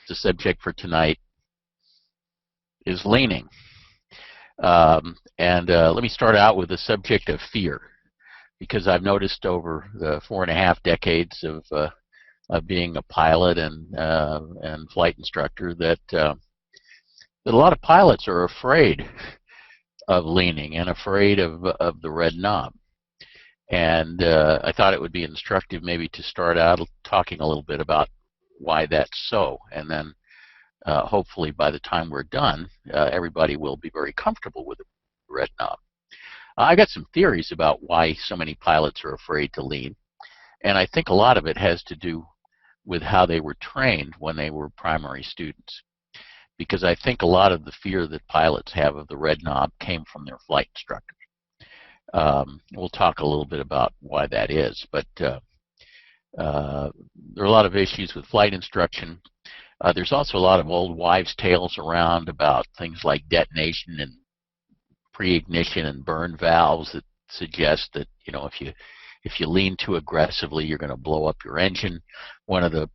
the subject for tonight is leaning. Let me start out with the subject of fear, because I've noticed over the 4.5 decades of being a pilot and flight instructor that a lot of pilots are afraid of leaning and afraid of the red knob. And I thought it would be instructive maybe to start out talking a little bit about why that's so, and then hopefully by the time we're done, everybody will be very comfortable with the red knob. I got some theories about why so many pilots are afraid to lean, and I think a lot of it has to do with how they were trained when they were primary students. Because I think a lot of the fear that pilots have of the red knob came from their flight instructors. We'll talk a little bit about why that is, but there are a lot of issues with flight instruction. There's also a lot of old wives' tales around about things like detonation and pre-ignition and burn valves that suggest that, you know, if you lean too aggressively, you're going to blow up your engine. One of the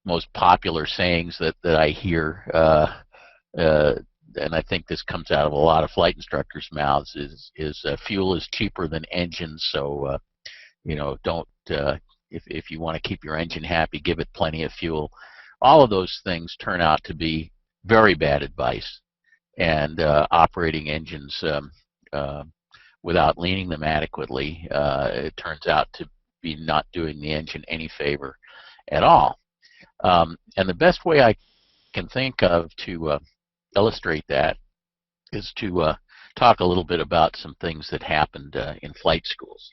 most popular sayings that I hear, and I think this comes out of a lot of flight instructors' mouths, is fuel is cheaper than engines. So, you know, don't if you want to keep your engine happy, give it plenty of fuel. All of those things turn out to be very bad advice, and operating engines without leaning them adequately, it turns out to be not doing the engine any favor at all. And the best way I can think of to illustrate that is to talk a little bit about some things that happened in flight schools,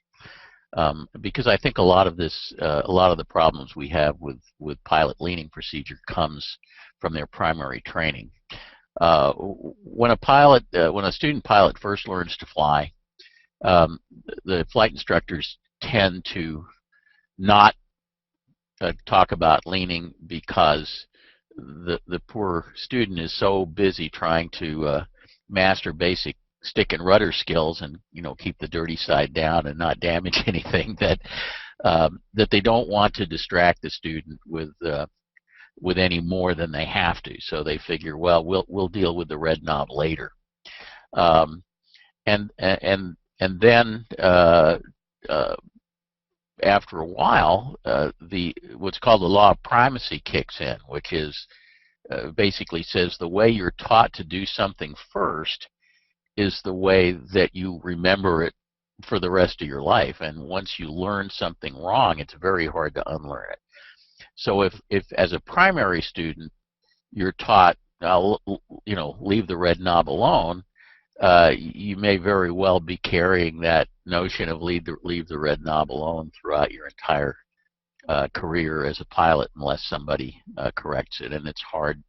because I think a lot of the problems we have with pilot leaning procedure comes from their primary training. When a student pilot first learns to fly, the flight instructors tend to not talk about leaning because the poor student is so busy trying to master basic stick and rudder skills and, you know, keep the dirty side down and not damage anything that they don't want to distract the student with any more than they have to. So they figure, well, we'll deal with the red knob later, and then after a while, what's called the law of primacy kicks in, which is basically says the way you're taught to do something first is the way that you remember it for the rest of your life. And once you learn something wrong, it's very hard to unlearn it. So if as a primary student you're taught, you know, leave the red knob alone, you may very well be carrying that notion of leave the red knob alone throughout your entire career as a pilot, unless somebody corrects it, and it's hard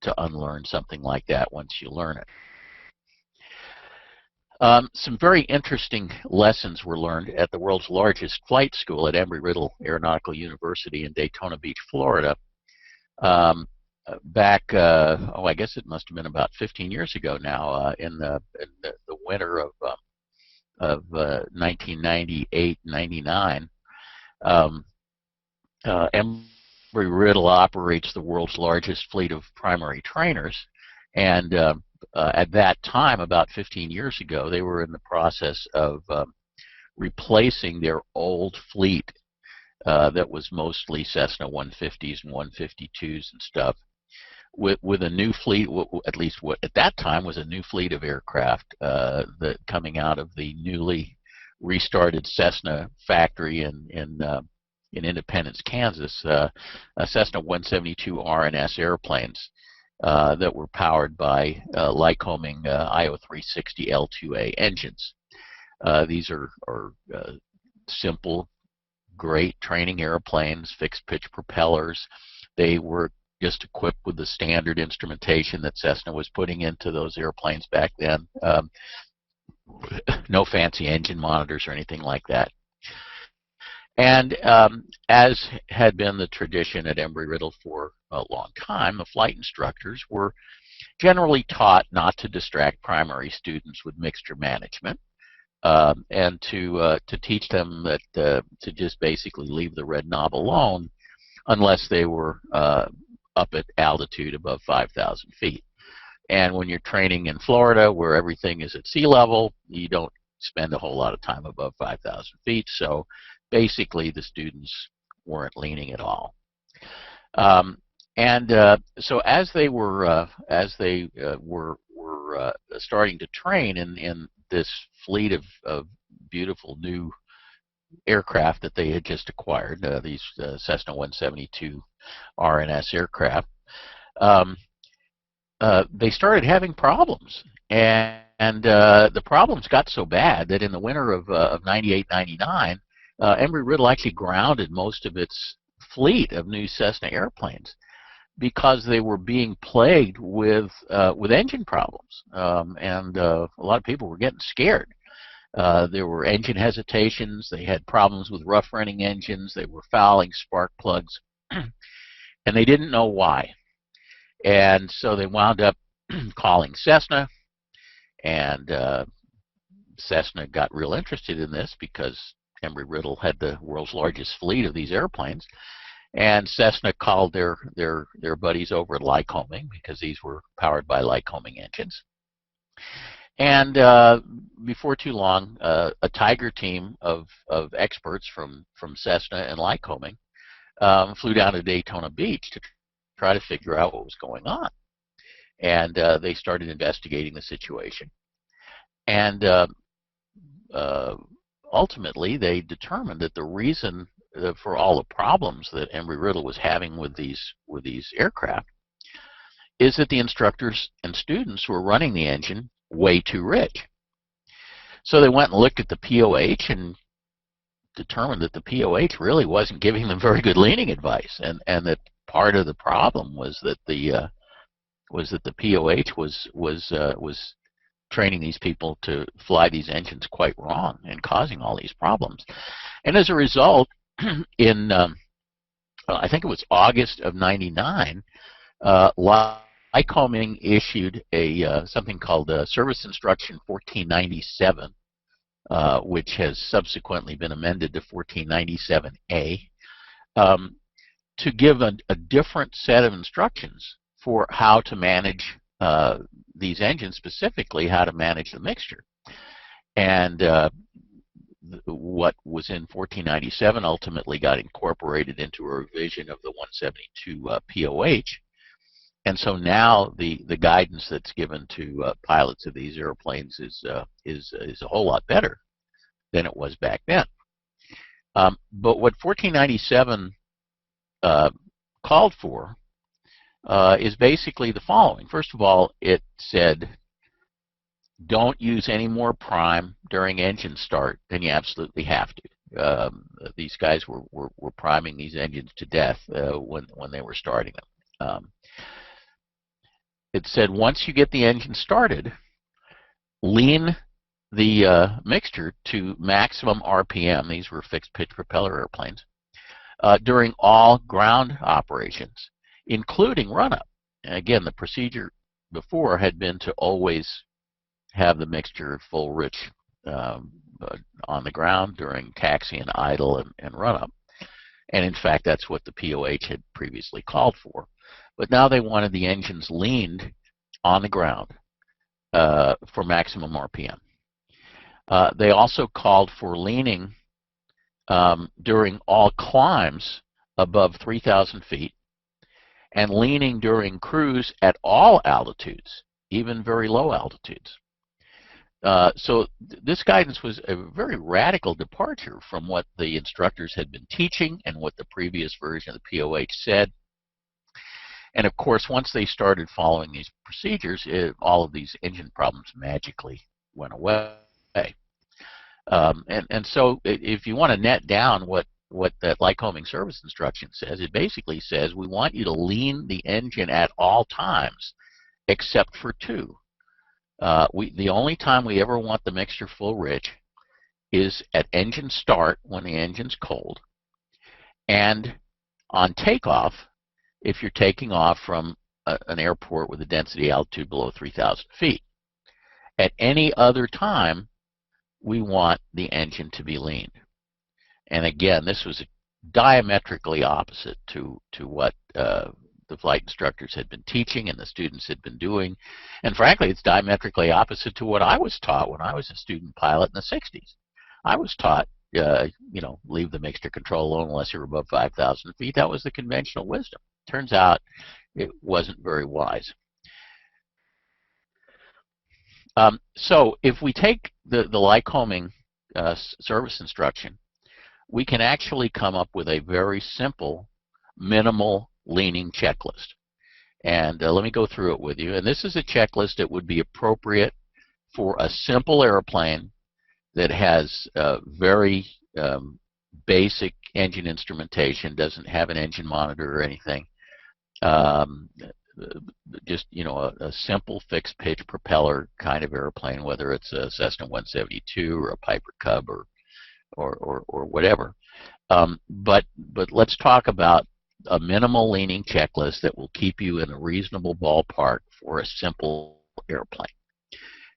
to unlearn something like that once you learn it. Some very interesting lessons were learned at the world's largest flight school at Embry-Riddle Aeronautical University in Daytona Beach, Florida. Back, I guess it must have been about 15 years ago now, in the winter of 1998-99. Embry-Riddle operates the world's largest fleet of primary trainers, and at that time, about 15 years ago, they were in the process of replacing their old fleet that was mostly Cessna 150s and 152s and stuff with a new fleet, at least what at that time was a new fleet of aircraft that coming out of the newly restarted Cessna factory in Independence, Kansas, Cessna 172 R&S airplanes that were powered by Lycoming IO360 L2A engines. These are simple, great training airplanes, fixed pitch propellers. They were just equipped with the standard instrumentation that Cessna was putting into those airplanes back then. No fancy engine monitors or anything like that. And as had been the tradition at Embry-Riddle for a long time, the flight instructors were generally taught not to distract primary students with mixture management, and to teach them that to just basically leave the red knob alone unless they were up at altitude above 5,000 feet. And when you're training in Florida, where everything is at sea level, you don't spend a whole lot of time above 5,000 feet. So basically, the students weren't leaning at all. So as they were starting to train in this fleet of beautiful new aircraft that they had just acquired, these Cessna 172 RNS aircraft, they started having problems. And the problems got so bad that in the winter of 98, 99, Embry-Riddle actually grounded most of its fleet of new Cessna airplanes because they were being plagued with engine problems. A lot of people were getting scared. There were engine hesitations. They had problems with rough running engines. They were fouling spark plugs. And they didn't know why. And so they wound up calling Cessna. And Cessna got real interested in this because Embry-Riddle had the world's largest fleet of these airplanes. And Cessna called their buddies over at Lycoming, because these were powered by Lycoming engines. And before too long, a Tiger team of experts from Cessna and Lycoming flew down to Daytona Beach to try to figure out what was going on. And they started investigating the situation. And ultimately, they determined that the reason for all the problems that Embry-Riddle was having with these aircraft is that the instructors and students were running the engine way too rich. So they went and looked at the POH and determined that the POH really wasn't giving them very good leaning advice, and that part of the problem was that the POH was training these people to fly these engines quite wrong and causing all these problems. And as a result, in I think it was August of '99, Lycoming issued something called Service Instruction 1497, which has subsequently been amended to 1497A, to give a different set of instructions for how to manage these engines, specifically how to manage the mixture. And what was in 1497 ultimately got incorporated into a revision of the 172 POH. And so now the guidance that's given to pilots of these airplanes is a whole lot better than it was back then. But what 1497 called for is basically the following. First of all, it said, don't use any more prime during engine start than you absolutely have to. These guys were priming these engines to death when they were starting them. It said, once you get the engine started, lean the mixture to maximum RPM. These were fixed pitch propeller airplanes. During all ground operations, including run-up. And again, the procedure before had been to always have the mixture full rich on the ground during taxi and idle and run-up. And in fact, that's what the POH had previously called for. But now they wanted the engines leaned on the ground for maximum RPM. They also called for leaning during all climbs above 3,000 feet, and leaning during cruise at all altitudes, even very low altitudes. So this guidance was a very radical departure from what the instructors had been teaching and what the previous version of the POH said. And of course, once they started following these procedures, all of these engine problems magically went away. So if you want to net down what that Lycoming service instruction says, it basically says we want you to lean the engine at all times except for two. The only time we ever want the mixture full rich is at engine start when the engine's cold, and on takeoff if you're taking off from an airport with a density altitude below 3,000 feet. At any other time, we want the engine to be leaned. And again, this was diametrically opposite to what the flight instructors had been teaching and the students had been doing. And frankly, it's diametrically opposite to what I was taught when I was a student pilot in the 60s. I was taught, leave the mixture control alone unless you're above 5,000 feet. That was the conventional wisdom. Turns out it wasn't very wise. So if we take the Lycoming service instruction, we can actually come up with a very simple minimal leaning checklist. And let me go through it with you. And this is a checklist that would be appropriate for a simple airplane that has very basic engine instrumentation, doesn't have an engine monitor or anything. Just, a simple fixed pitch propeller kind of airplane, whether it's a Cessna 172 or a Piper Cub or whatever. But let's talk about a minimal leaning checklist that will keep you in a reasonable ballpark for a simple airplane.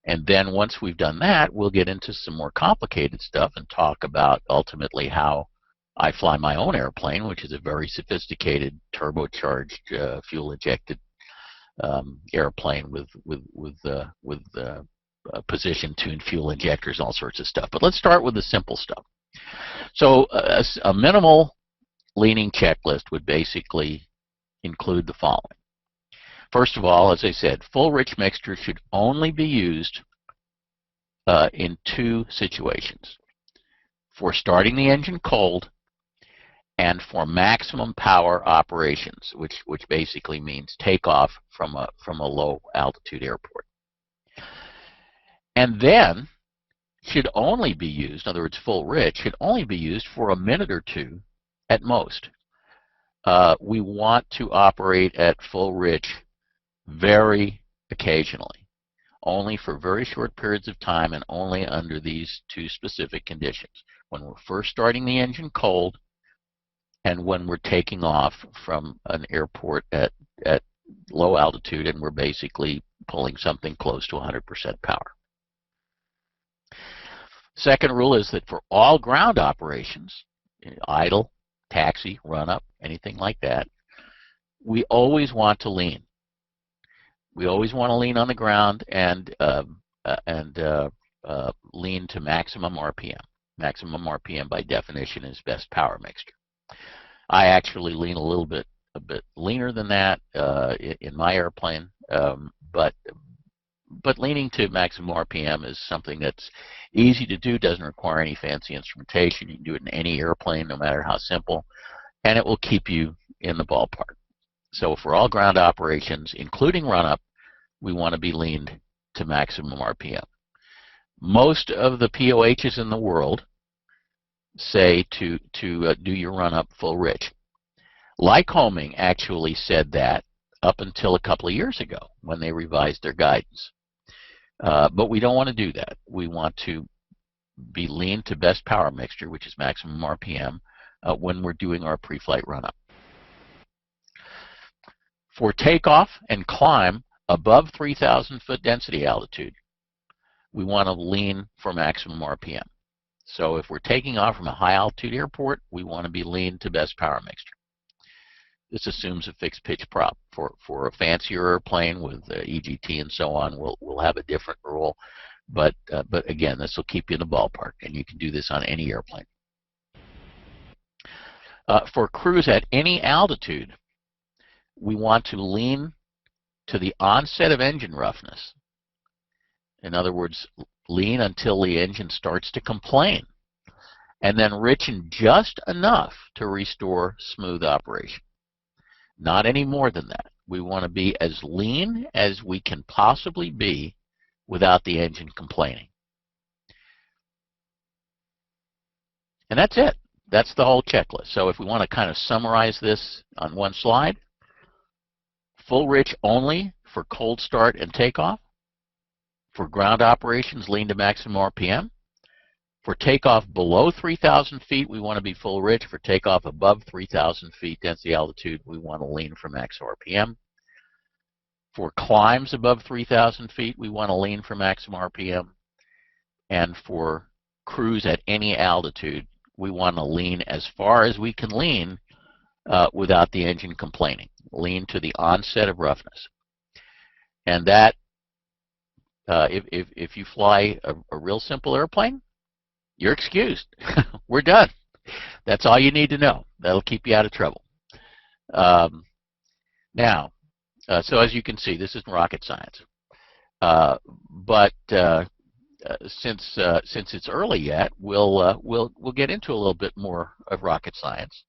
And then once we've done that, we'll get into some more complicated stuff and talk about ultimately how I fly my own airplane, which is a very sophisticated turbocharged fuel-injected airplane with position-tuned fuel injectors, all sorts of stuff. But let's start with the simple stuff. So a minimal leaning checklist would basically include the following. First of all, as I said, full rich mixture should only be used in two situations: for starting the engine cold and for maximum power operations, which basically means takeoff from a low altitude airport. And then should only be used, in other words, full rich, should only be used for a minute or two at most. We want to operate at full rich very occasionally, only for very short periods of time and only under these two specific conditions: when we're first starting the engine cold and when we're taking off from an airport at low altitude and we're basically pulling something close to 100% power. Second rule is that for all ground operations, idle, taxi, run up, anything like that, we always want to lean. We always want to lean on the ground and lean to maximum RPM. Maximum RPM by definition is best power mixture. I actually lean a bit leaner than that in my airplane, but leaning to maximum RPM is something that's easy to do, doesn't require any fancy instrumentation. You can do it in any airplane, no matter how simple, and it will keep you in the ballpark. So for all ground operations, including run-up, we want to be leaned to maximum RPM. Most of the POHs in the world say to do your run-up full rich. Lycoming actually said that up until a couple of years ago when they revised their guidance. But we don't want to do that. We want to be lean to best power mixture, which is maximum RPM, when we're doing our pre-flight run-up. For takeoff and climb above 3,000 foot density altitude, we want to lean for maximum RPM. So if we're taking off from a high altitude airport, we want to be lean to best power mixture. This assumes a fixed pitch prop. For a fancier airplane with EGT and so on, we'll have a different rule. But again, this will keep you in the ballpark, and you can do this on any airplane. For cruise at any altitude, we want to lean to the onset of engine roughness. In other words, lean until the engine starts to complain, and then richen just enough to restore smooth operation. Not any more than that. We want to be as lean as we can possibly be without the engine complaining. And that's it. That's the whole checklist. So if we want to kind of summarize this on one slide: full rich only for cold start and takeoff. For ground operations, lean to maximum RPM. For takeoff below 3,000 feet, we want to be full rich. For takeoff above 3,000 feet density altitude, we want to lean for max RPM. For climbs above 3,000 feet, we want to lean for maximum RPM. And for cruise at any altitude, we want to lean as far as we can lean without the engine complaining. Lean to the onset of roughness. And that, if you fly a real simple airplane, you're excused. We're done. That's all you need to know. That'll keep you out of trouble. Now, so as you can see, this isn't rocket science. But since it's early yet, we'll get into a little bit more of rocket science,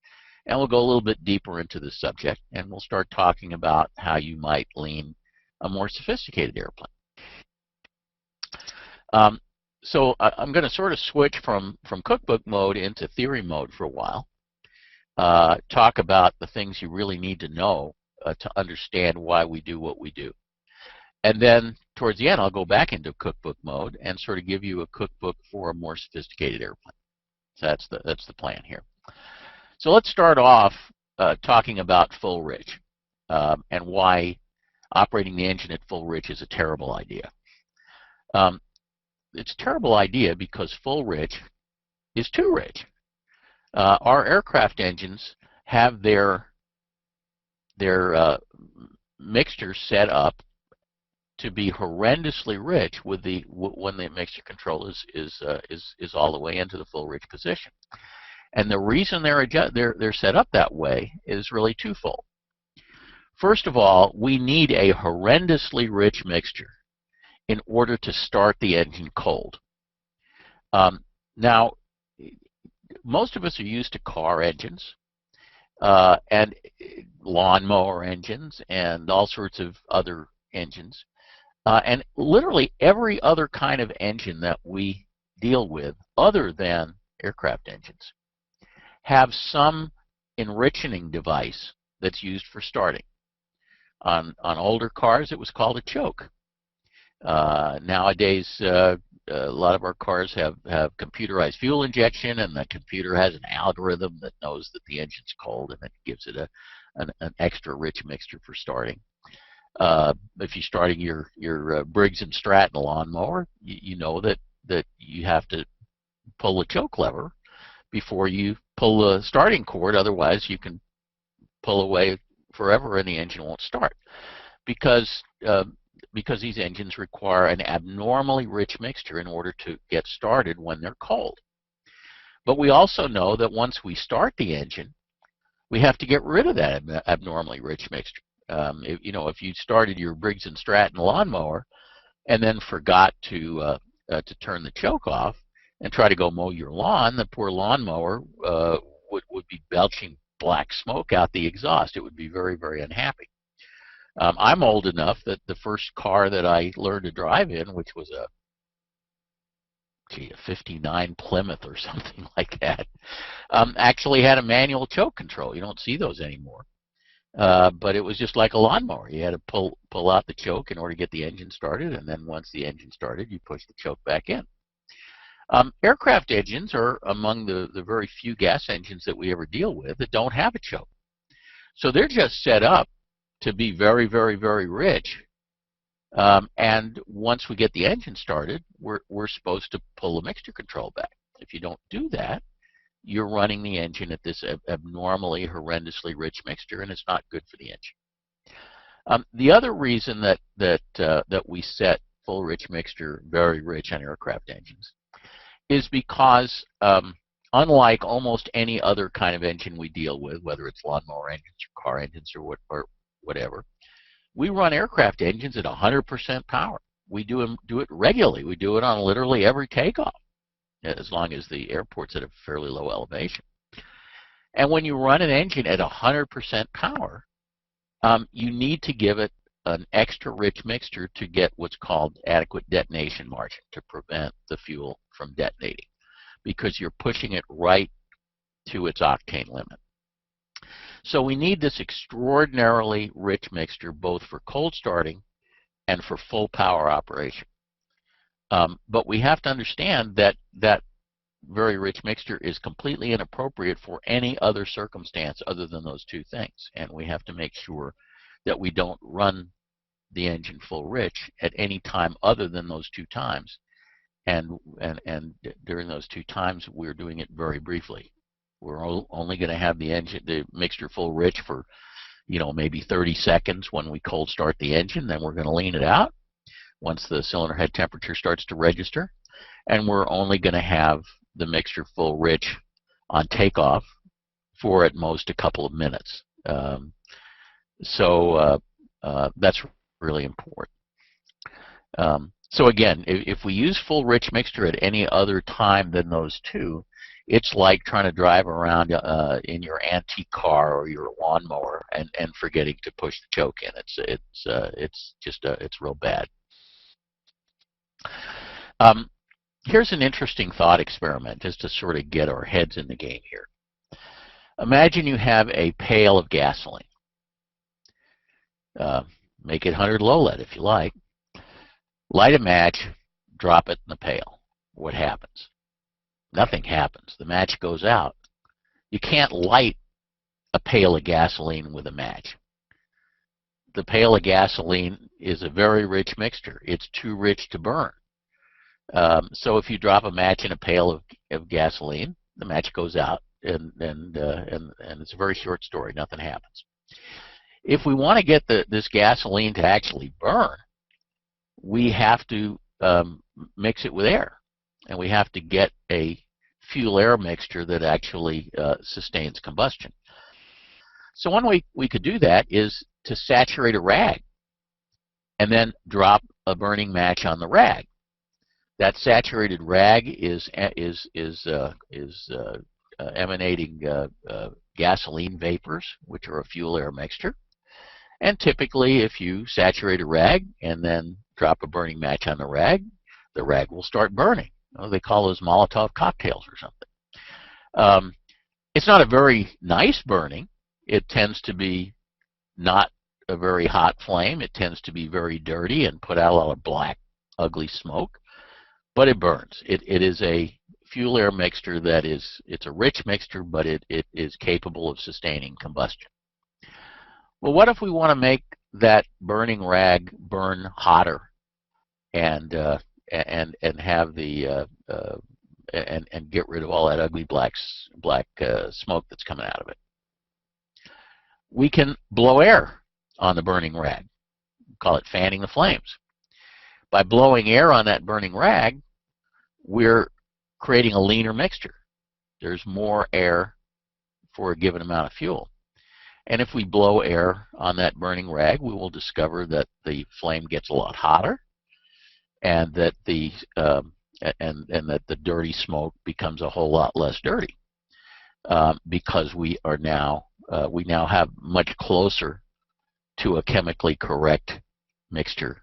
and we'll go a little bit deeper into the subject, and we'll start talking about how you might lean a more sophisticated airplane. So I'm going to sort of switch from cookbook mode into theory mode for a while. Talk about the things you really need to know to understand why we do what we do. And then towards the end, I'll go back into cookbook mode and sort of give you a cookbook for a more sophisticated airplane. So that's the plan here. So let's start off talking about full rich and why operating the engine at full rich is a terrible idea. It's a terrible idea because full rich is too rich. Our aircraft engines have their mixture set up to be horrendously rich with when the mixture control is all the way into the full rich position. And the reason they're set up that way is really twofold. First of all, we need a horrendously rich mixture in order to start the engine cold. Now, most of us are used to car engines and lawnmower engines and all sorts of other engines. And literally every other kind of engine that we deal with other than aircraft engines have some enriching device that's used for starting. On older cars, it was called a choke. Nowadays, a lot of our cars have computerized fuel injection, and the computer has an algorithm that knows that the engine's cold, and it gives it an extra rich mixture for starting. If you're starting your Briggs & Stratton lawnmower, you know that you have to pull the choke lever before you pull the starting cord. Otherwise, you can pull away forever and the engine won't start. Because these engines require an abnormally rich mixture in order to get started when they're cold. But we also know that once we start the engine, we have to get rid of that abnormally rich mixture. If you started your Briggs & Stratton lawnmower and then forgot to turn the choke off and try to go mow your lawn, the poor lawnmower would be belching black smoke out the exhaust. It would be very, very unhappy. I'm old enough that the first car that I learned to drive in, which was a 59 Plymouth or something like that, actually had a manual choke control. You don't see those anymore. But it was just like a lawnmower. You had to pull out the choke in order to get the engine started, and then once the engine started, you push the choke back in. Aircraft engines are among the very few gas engines that we ever deal with that don't have a choke. So they're just set up to be very, very, very rich. And once we get the engine started, we're supposed to pull the mixture control back. If you don't do that, you're running the engine at this abnormally, horrendously rich mixture, and it's not good for the engine. The other reason that we set full rich mixture very rich on aircraft engines is because unlike almost any other kind of engine we deal with, whether it's lawnmower engines or car engines or whatever, we run aircraft engines at 100% power. We do it regularly. We do it on literally every takeoff, as long as the airport's at a fairly low elevation. And when you run an engine at 100% power, you need to give it an extra rich mixture to get what's called adequate detonation margin to prevent the fuel from detonating, because you're pushing it right to its octane limit. So we need this extraordinarily rich mixture both for cold starting and for full power operation. But we have to understand that very rich mixture is completely inappropriate for any other circumstance other than those two things. And we have to make sure that we don't run the engine full rich at any time other than those two times. And during those two times, we're doing it very briefly. We're only going to have the mixture full rich for, maybe 30 seconds when we cold start the engine. Then we're going to lean it out once the cylinder head temperature starts to register. And we're only going to have the mixture full rich on takeoff for at most a couple of minutes. So that's really important. So again, if we use full rich mixture at any other time than those two, it's like trying to drive around in your antique car or your lawnmower and forgetting to push the choke in. It's real bad. Here's an interesting thought experiment just to sort of get our heads in the game here. Imagine you have a pail of gasoline. Make it 100 low lead if you like. Light a match, drop it in the pail. What happens? Nothing happens. The match goes out. You can't light a pail of gasoline with a match. The pail of gasoline is a very rich mixture. It's too rich to burn. So if you drop a match in a pail of gasoline, the match goes out, and it's a very short story. Nothing happens. If we want to get this gasoline to actually burn, we have to mix it with air, and we have to get a fuel-air mixture that actually sustains combustion. So one way we could do that is to saturate a rag and then drop a burning match on the rag. That saturated rag is emanating gasoline vapors, which are a fuel-air mixture. And typically, if you saturate a rag and then drop a burning match on the rag will start burning. They call those Molotov cocktails or something. It's not a very nice burning. It tends to be not a very hot flame. It tends to be very dirty and put out a lot of black, ugly smoke. But it burns. It is a fuel-air mixture it's a rich mixture, but it is capable of sustaining combustion. Well, what if we want to make that burning rag burn hotter and have and get rid of all that ugly black smoke that's coming out of it? We can blow air on the burning rag. We call it fanning the flames. By blowing air on that burning rag, we're creating a leaner mixture. There's more air for a given amount of fuel. And if we blow air on that burning rag, we will discover that the flame gets a lot hotter, and that the dirty smoke becomes a whole lot less dirty, because we now have much closer to a chemically correct mixture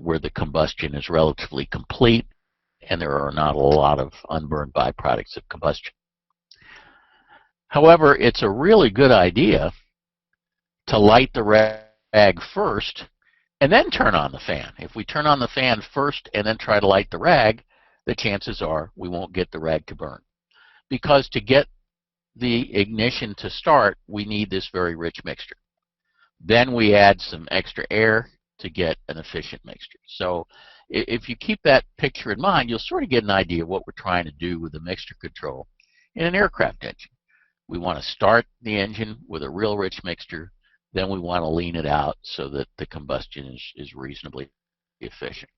where the combustion is relatively complete and there are not a lot of unburned byproducts of combustion. However, it's a really good idea to light the rag first and then turn on the fan. If we turn on the fan first and then try to light the rag, the chances are we won't get the rag to burn. Because to get the ignition to start, we need this very rich mixture. Then we add some extra air to get an efficient mixture. So if you keep that picture in mind, you'll sort of get an idea of what we're trying to do with the mixture control in an aircraft engine. We want to start the engine with a real rich mixture, then we want to lean it out so that the combustion is reasonably efficient.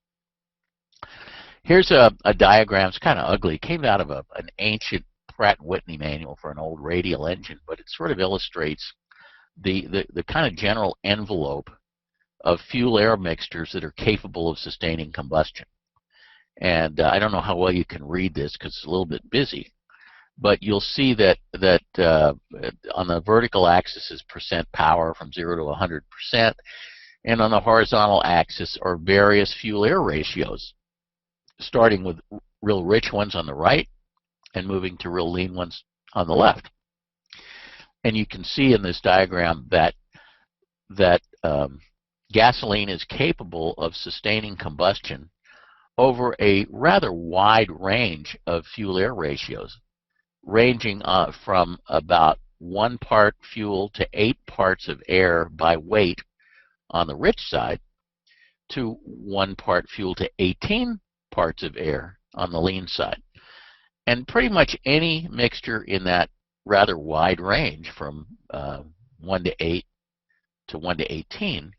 Here's a diagram. It's kind of ugly. It came out of an ancient Pratt & Whitney manual for an old radial engine, but it sort of illustrates the kind of general envelope of fuel-air mixtures that are capable of sustaining combustion. And I don't know how well you can read this because it's a little bit busy, but you'll see that on the vertical axis is percent power from 0 to 100%, and on the horizontal axis are various fuel-air ratios, starting with real rich ones on the right and moving to real lean ones on the left. And you can see in this diagram that gasoline is capable of sustaining combustion over a rather wide range of fuel-air ratios, ranging from about 1 part fuel to 8 parts of air by weight on the rich side, to 1 part fuel to 18 parts of air on the lean side. And pretty much any mixture in that rather wide range from 1 to 8 to 1 to 18,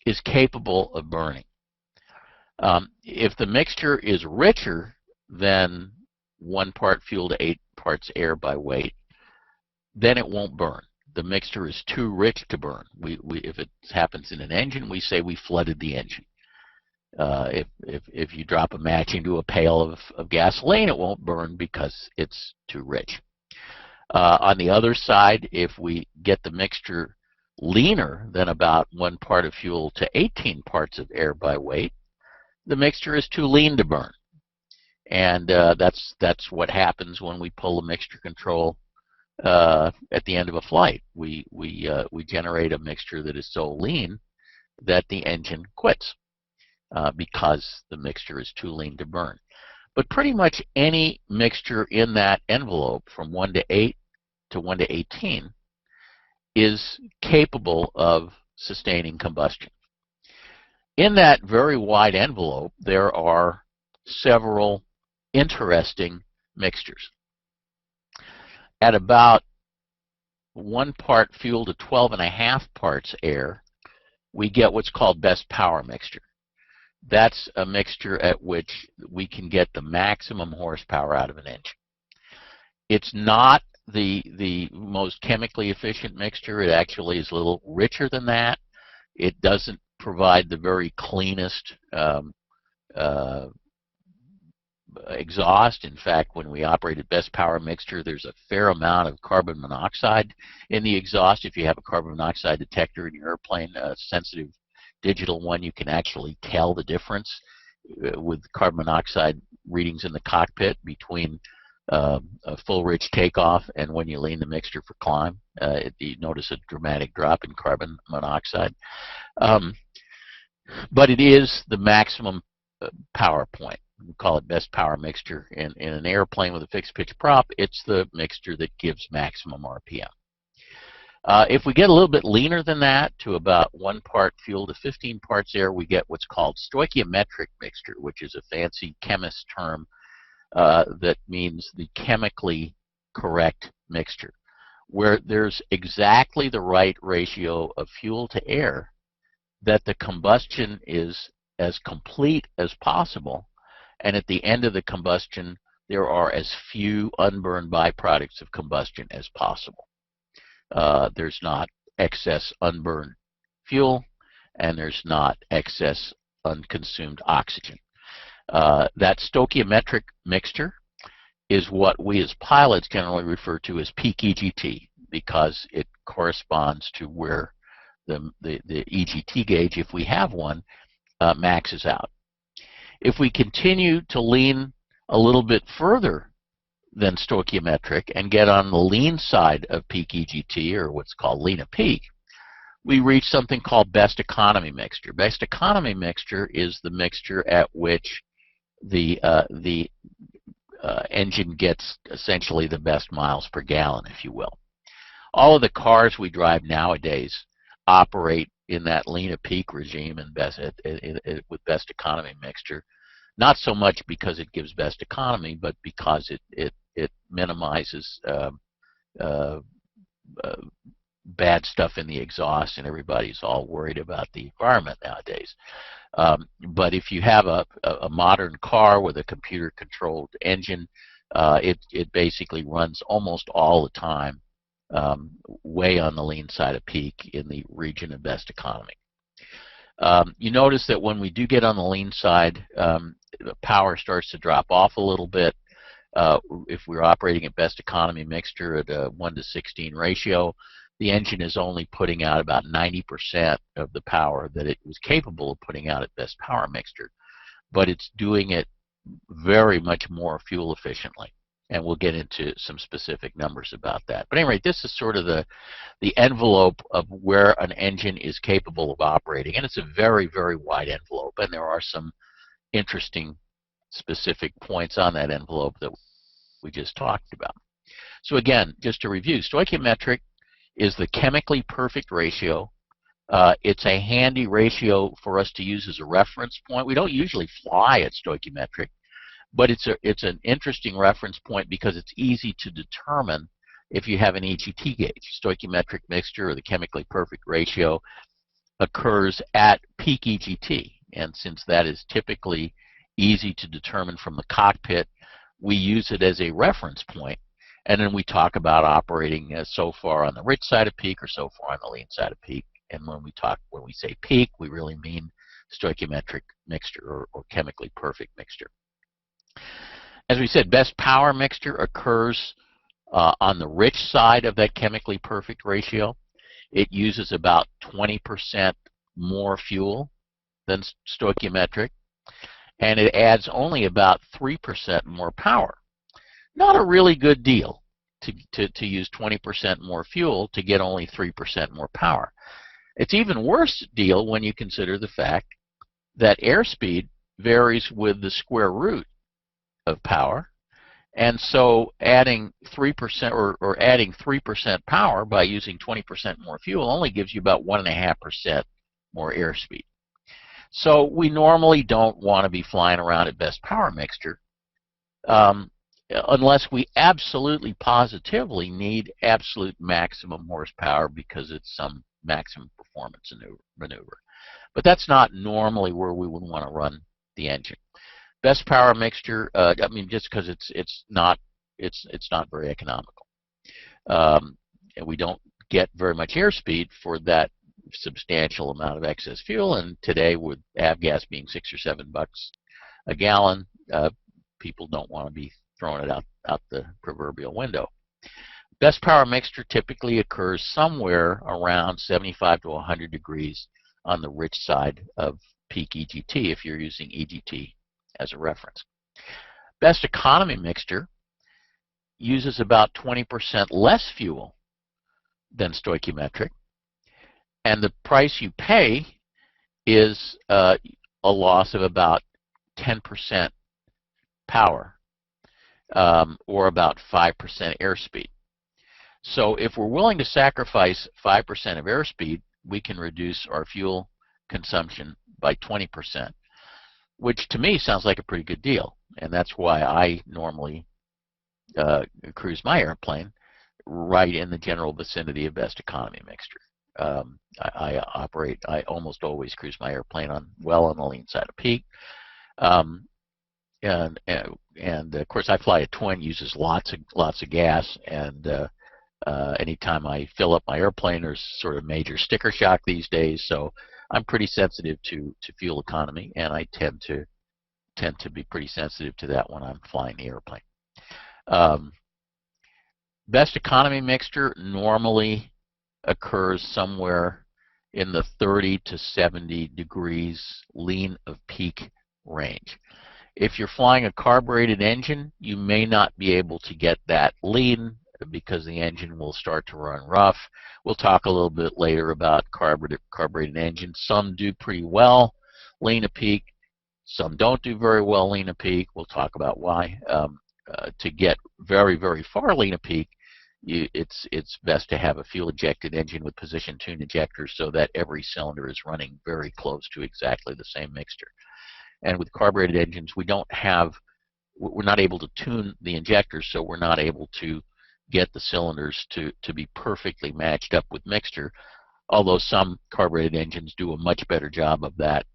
is capable of burning. If the mixture is richer than 1 part fuel to 8 parts air by weight, then it won't burn. The mixture is too rich to burn. If it happens in an engine, we say we flooded the engine. If you drop a match into a pail of gasoline, it won't burn because it's too rich. On the other side, if we get the mixture leaner than about 1 part of fuel to 18 parts of air by weight, the mixture is too lean to burn. And that's what happens when we pull the mixture control at the end of a flight. We generate a mixture that is so lean that the engine quits because the mixture is too lean to burn. But pretty much any mixture in that envelope from 1 to 8 to 1 to 18 is capable of sustaining combustion. In that very wide envelope, there are several interesting mixtures. At about 1 part fuel to 12.5 parts air, we get what's called best power mixture. That's a mixture at which we can get the maximum horsepower out of an engine. It's not the most chemically efficient mixture. It actually is a little richer than that. It doesn't provide the very cleanest exhaust. In fact, when we operate at best power mixture, there's a fair amount of carbon monoxide in the exhaust. If you have a carbon monoxide detector in your airplane, a sensitive digital one, you can actually tell the difference with carbon monoxide readings in the cockpit between a full rich takeoff and when you lean the mixture for climb. You notice a dramatic drop in carbon monoxide. But it is the maximum power point. We call it best power mixture. In an airplane with a fixed pitch prop, it's the mixture that gives maximum RPM. If we get a little bit leaner than that, to about 1 part fuel to 15 parts air, we get what's called stoichiometric mixture, which is a fancy chemist term that means the chemically correct mixture, where there's exactly the right ratio of fuel to air, that the combustion is as complete as possible, and at the end of the combustion there are as few unburned byproducts of combustion as possible. There's not excess unburned fuel, and there's not excess unconsumed oxygen. That stoichiometric mixture is what we as pilots generally refer to as peak EGT, because it corresponds to where the EGT gauge, if we have one, maxes out. If we continue to lean a little bit further than stoichiometric and get on the lean side of peak EGT, or what's called lean of peak, we reach something called best economy mixture. Best economy mixture is the mixture at which the engine gets essentially the best miles per gallon, if you will. All of the cars we drive nowadays operate in that lean of peak regime and with best economy mixture. Not so much because it gives best economy, but because it minimizes bad stuff in the exhaust, and everybody's all worried about the environment nowadays. But if you have a modern car with a computer-controlled engine, it basically runs almost all the time way on the lean side of peak in the region of best economy. You notice that when we do get on the lean side, the power starts to drop off a little bit. If we're operating at best economy mixture at a 1 to 16 ratio, the engine is only putting out about 90% of the power that it was capable of putting out at best power mixture, but it's doing it very much more fuel efficiently, and we'll get into some specific numbers about that. But anyway, this is sort of the envelope of where an engine is capable of operating, and it's a very, very wide envelope, and there are some interesting specific points on that envelope that we just talked about. So again, just to review, stoichiometric is the chemically perfect ratio. It's a handy ratio for us to use as a reference point. We don't usually fly at stoichiometric, but it's an interesting reference point because it's easy to determine if you have an EGT gauge. Stoichiometric mixture, or the chemically perfect ratio, occurs at peak EGT. And since that is typically easy to determine from the cockpit, we use it as a reference point. And then we talk about operating so far on the rich side of peak or so far on the lean side of peak. And when we say peak, we really mean stoichiometric mixture, or chemically perfect mixture. As we said, best power mixture occurs on the rich side of that chemically perfect ratio. It uses about 20% more fuel than stoichiometric, and it adds only about 3% more power. Not a really good deal to use 20% more fuel to get only 3% more power. It's even worse deal when you consider the fact that airspeed varies with the square root of power, and so adding 3% or adding 3% power by using 20% more fuel only gives you about 1.5% more airspeed. So we normally don't want to be flying around at best power mixture unless we absolutely positively need absolute maximum horsepower because it's some maximum performance maneuver. But that's not normally where we would want to run the engine. Best power mixture, I mean, just because it's not very economical, and we don't get very much airspeed for that substantial amount of excess fuel. And today, with avgas being $6 or $7 a gallon, people don't want to be throwing it out the proverbial window. Best power mixture typically occurs somewhere around 75 to 100 degrees on the rich side of peak EGT if you're using EGT as a reference. Best economy mixture uses about 20% less fuel than stoichiometric, and the price you pay is a loss of about 10% power, or about 5% airspeed. So if we're willing to sacrifice 5% of airspeed, we can reduce our fuel consumption by 20%, which to me sounds like a pretty good deal. And that's why I normally cruise my airplane right in the general vicinity of best economy mixture. I almost always cruise my airplane on the lean side of peak. And of course I fly a twin, uses lots of gas, and anytime I fill up my airplane, there's sort of major sticker shock these days. So I'm pretty sensitive to fuel economy, and I tend to be pretty sensitive to that when I'm flying the airplane. Best economy mixture normally occurs somewhere in the 30 to 70 degrees lean of peak range. If you're flying a carbureted engine, you may not be able to get that lean because the engine will start to run rough. We'll talk a little bit later about carbureted engines. Some do pretty well lean of peak. Some don't do very well lean of peak. We'll talk about why. To get very, very far lean of peak, it's best to have a fuel-injected engine with position-tuned injectors so that every cylinder is running very close to exactly the same mixture. And with carbureted engines, we're not able to tune the injectors, so we're not able to get the cylinders to be perfectly matched up with mixture, although some carbureted engines do a much better job of that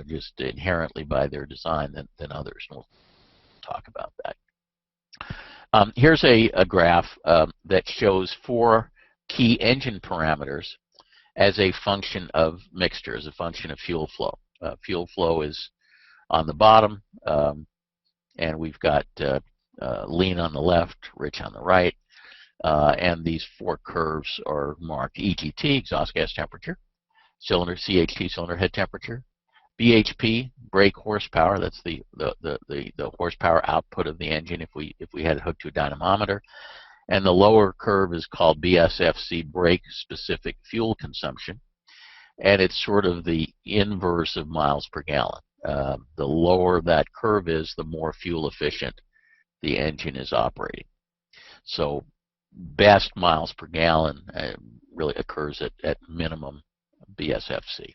just inherently by their design than others. We'll talk about that. Here's a graph that shows 4 key engine parameters as a function of mixture, as a function of fuel flow. Fuel flow is on the bottom, and we've got lean on the left, rich on the right, and these 4 curves are marked EGT, exhaust gas temperature, cylinder CHT, cylinder head temperature, BHP, brake horsepower, that's the horsepower output of the engine if we had it hooked to a dynamometer, and the lower curve is called BSFC, brake specific fuel consumption, and it's sort of the inverse of miles per gallon. The lower that curve is, the more fuel efficient the engine is operating. So best miles per gallon really occurs at minimum BSFC.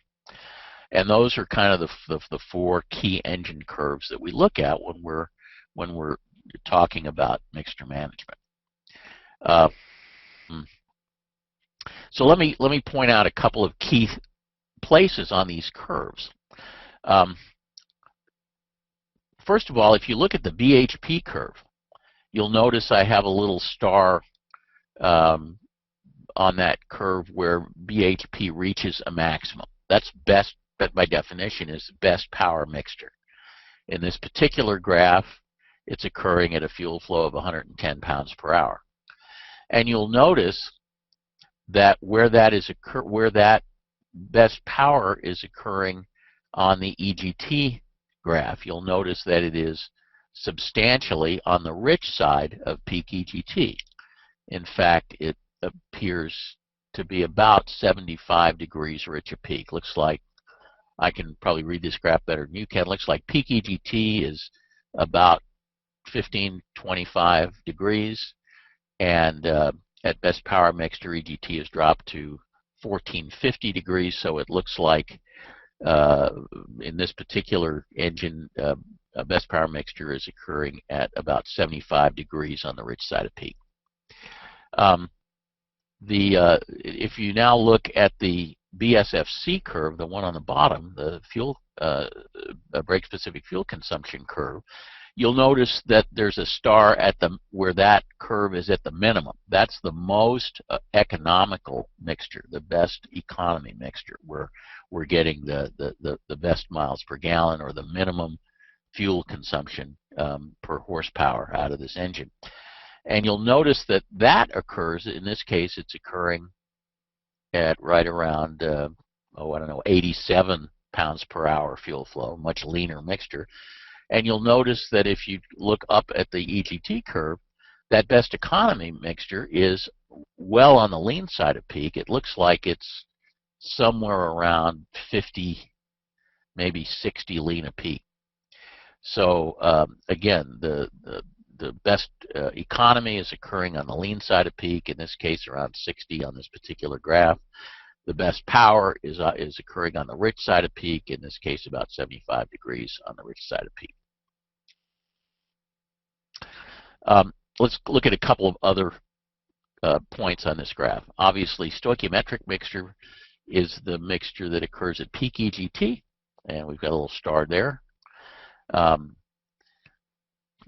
And those are kind of the 4 key engine curves that we look at when we're talking about mixture management. Uh, so let me point out a couple of key places on these curves. Um, first of all, if you look at the BHP curve, you'll notice I have a little star on that curve where BHP reaches a maximum. That's best, that by definition is best power mixture. In this particular graph, it's occurring at a fuel flow of 110 pounds per hour. And you'll notice that where that best power is occurring on the EGT graph, you'll notice that it is substantially on the rich side of peak EGT. In fact, it appears to be about 75 degrees rich of peak. Looks like, I can probably read this graph better than you can, looks like peak EGT is about 1525 degrees, and at best power mixture, EGT has dropped to 1450 degrees, so it looks like in this particular engine, best power mixture is occurring at about 75 degrees on the rich side of peak. If you now look at the BSFC curve, the one on the bottom, the fuel brake-specific fuel consumption curve, you'll notice that there's a star at where that curve is at the minimum. That's the most economical mixture, the best economy mixture, where we're getting the best miles per gallon or the minimum fuel consumption per horsepower out of this engine. And you'll notice that that occurs, in this case, it's occurring at right around, 87 pounds per hour fuel flow, much leaner mixture. And you'll notice that if you look up at the EGT curve, that best economy mixture is well on the lean side of peak. It looks like it's somewhere around 50, maybe 60 lean a peak. So again, the best economy is occurring on the lean side of peak, in this case around 60 on this particular graph. The best power is occurring on the rich side of peak, in this case about 75 degrees on the rich side of peak. Let's look at a couple of other points on this graph. Obviously, stoichiometric mixture is the mixture that occurs at peak EGT, and we've got a little star there.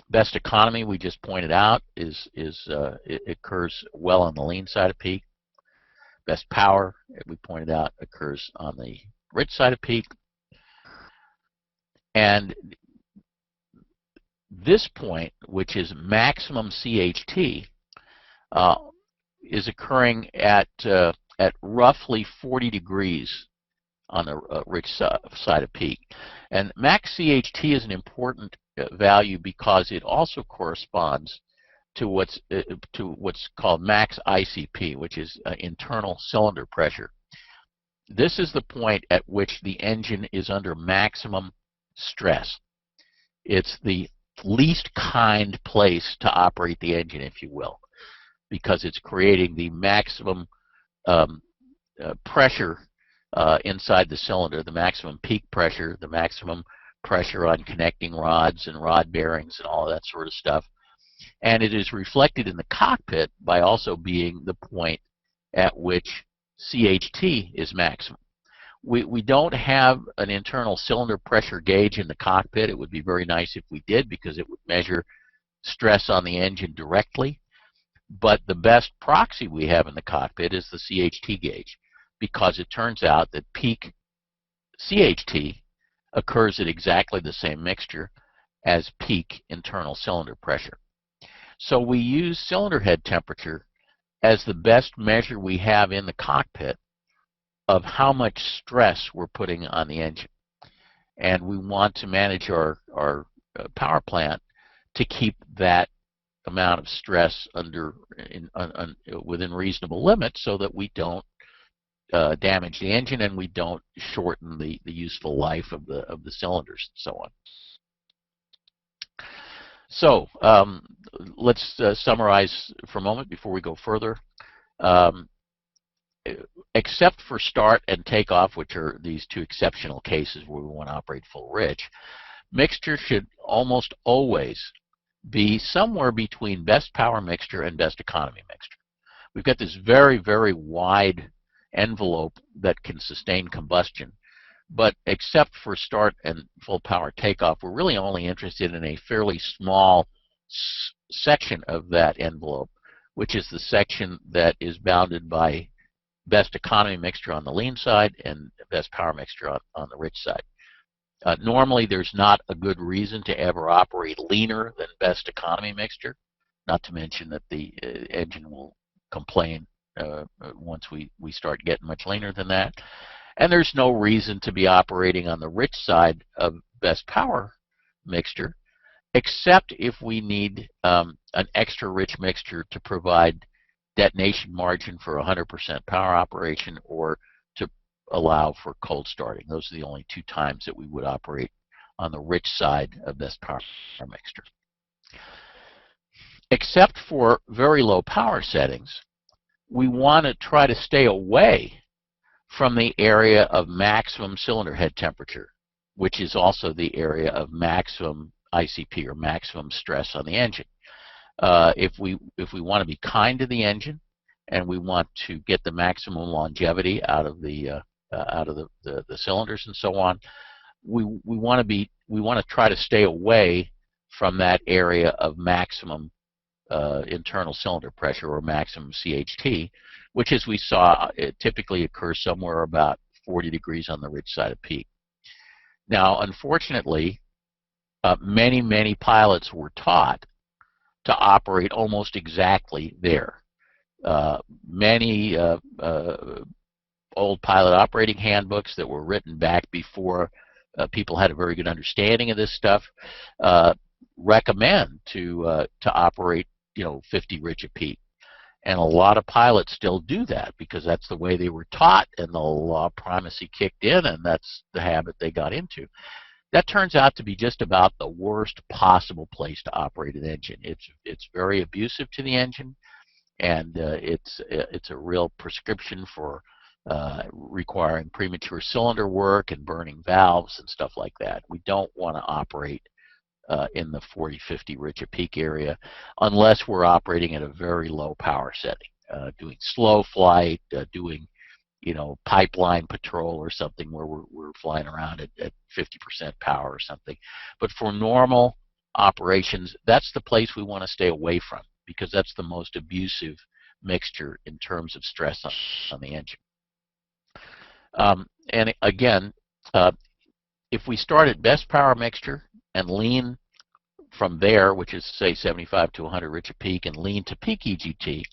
Best economy, we just pointed out, it occurs well on the lean side of peak. Best power, we pointed out, occurs on the rich side of peak. And this point, which is maximum CHT, is occurring at roughly 40 degrees on the rich side of peak. And max CHT is an important value because it also corresponds to what's called max ICP, which is internal cylinder pressure. This is the point at which the engine is under maximum stress. It's the least kind place to operate the engine, if you will, because it's creating the maximum pressure inside the cylinder, the maximum peak pressure, the maximum pressure on connecting rods and rod bearings and all of that sort of stuff. And it is reflected in the cockpit by also being the point at which CHT is maximum. We don't have an internal cylinder pressure gauge in the cockpit. It would be very nice if we did, because it would measure stress on the engine directly. But the best proxy we have in the cockpit is the CHT gauge, because it turns out that peak CHT occurs at exactly the same mixture as peak internal cylinder pressure. So we use cylinder head temperature as the best measure we have in the cockpit of how much stress we're putting on the engine. And we want to manage our power plant to keep that amount of stress within reasonable limits, so that we don't damage the engine and we don't shorten the useful life of the cylinders and so on. So let's summarize for a moment before we go further. Except for start and takeoff, which are these two exceptional cases where we want to operate full rich, mixture should almost always be somewhere between best power mixture and best economy mixture. We've got this very, very wide envelope that can sustain combustion, but except for start and full power takeoff, we're really only interested in a fairly small section of that envelope, which is the section that is bounded by best economy mixture on the lean side and best power mixture on the rich side. Normally, there's not a good reason to ever operate leaner than best economy mixture, not to mention that the engine will complain once we start getting much leaner than that. And there's no reason to be operating on the rich side of best power mixture, except if we need an extra rich mixture to provide detonation margin for 100% power operation, or to allow for cold starting. Those are the only two times that we would operate on the rich side of best power mixture. Except for very low power settings, we want to try to stay away from the area of maximum cylinder head temperature, which is also the area of maximum ICP, or maximum stress on the engine. If we want to be kind to the engine and we want to get the maximum longevity out of the cylinders and so on, we want to try to stay away from that area of maximum internal cylinder pressure, or maximum CHT, which, as we saw, it typically occurs somewhere about 40 degrees on the rich side of peak. Now, unfortunately, many pilots were taught to operate almost exactly there. Many old pilot operating handbooks that were written back before people had a very good understanding of this stuff recommend to operate 50 rich at peak. And a lot of pilots still do that because that's the way they were taught, and the law of primacy kicked in, and that's the habit they got into. That turns out to be just about the worst possible place to operate an engine. It's very abusive to the engine, and it's a real prescription for requiring premature cylinder work and burning valves and stuff like that. We don't want to operate in the 40-50 rich at peak area unless we're operating at a very low power setting, doing slow flight, doing pipeline patrol or something where we're flying around at 50% power or something. But for normal operations, that's the place we want to stay away from, because that's the most abusive mixture in terms of stress on the engine. And again, if we start at best power mixture and lean from there, which is say 75 to 100 rich at peak, and lean to peak EGT,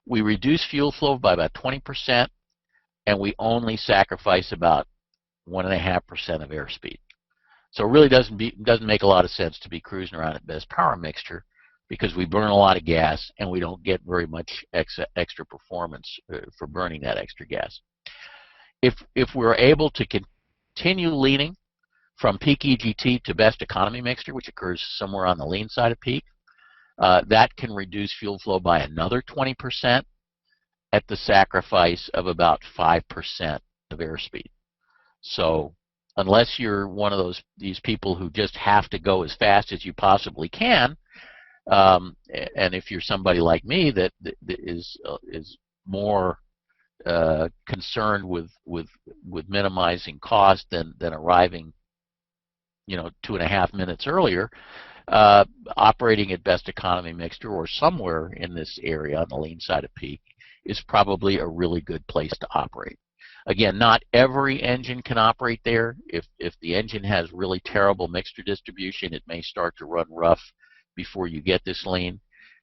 we reduce fuel flow by about 20%, and we only sacrifice about 1.5% of airspeed. So it really doesn't make a lot of sense to be cruising around at best power mixture, because we burn a lot of gas and we don't get very much extra performance for burning that extra gas. If we're able to continue leaning from peak EGT to best economy mixture, which occurs somewhere on the lean side of peak, that can reduce fuel flow by another 20% at the sacrifice of about 5% of airspeed. So unless you're one of these people who just have to go as fast as you possibly can, and if you're somebody like me that is more concerned with minimizing cost than arriving 2.5 minutes earlier, operating at best economy mixture or somewhere in this area on the lean side of peak is probably a really good place to operate. Again, not every engine can operate there. If the engine has really terrible mixture distribution, it may start to run rough before you get this lean.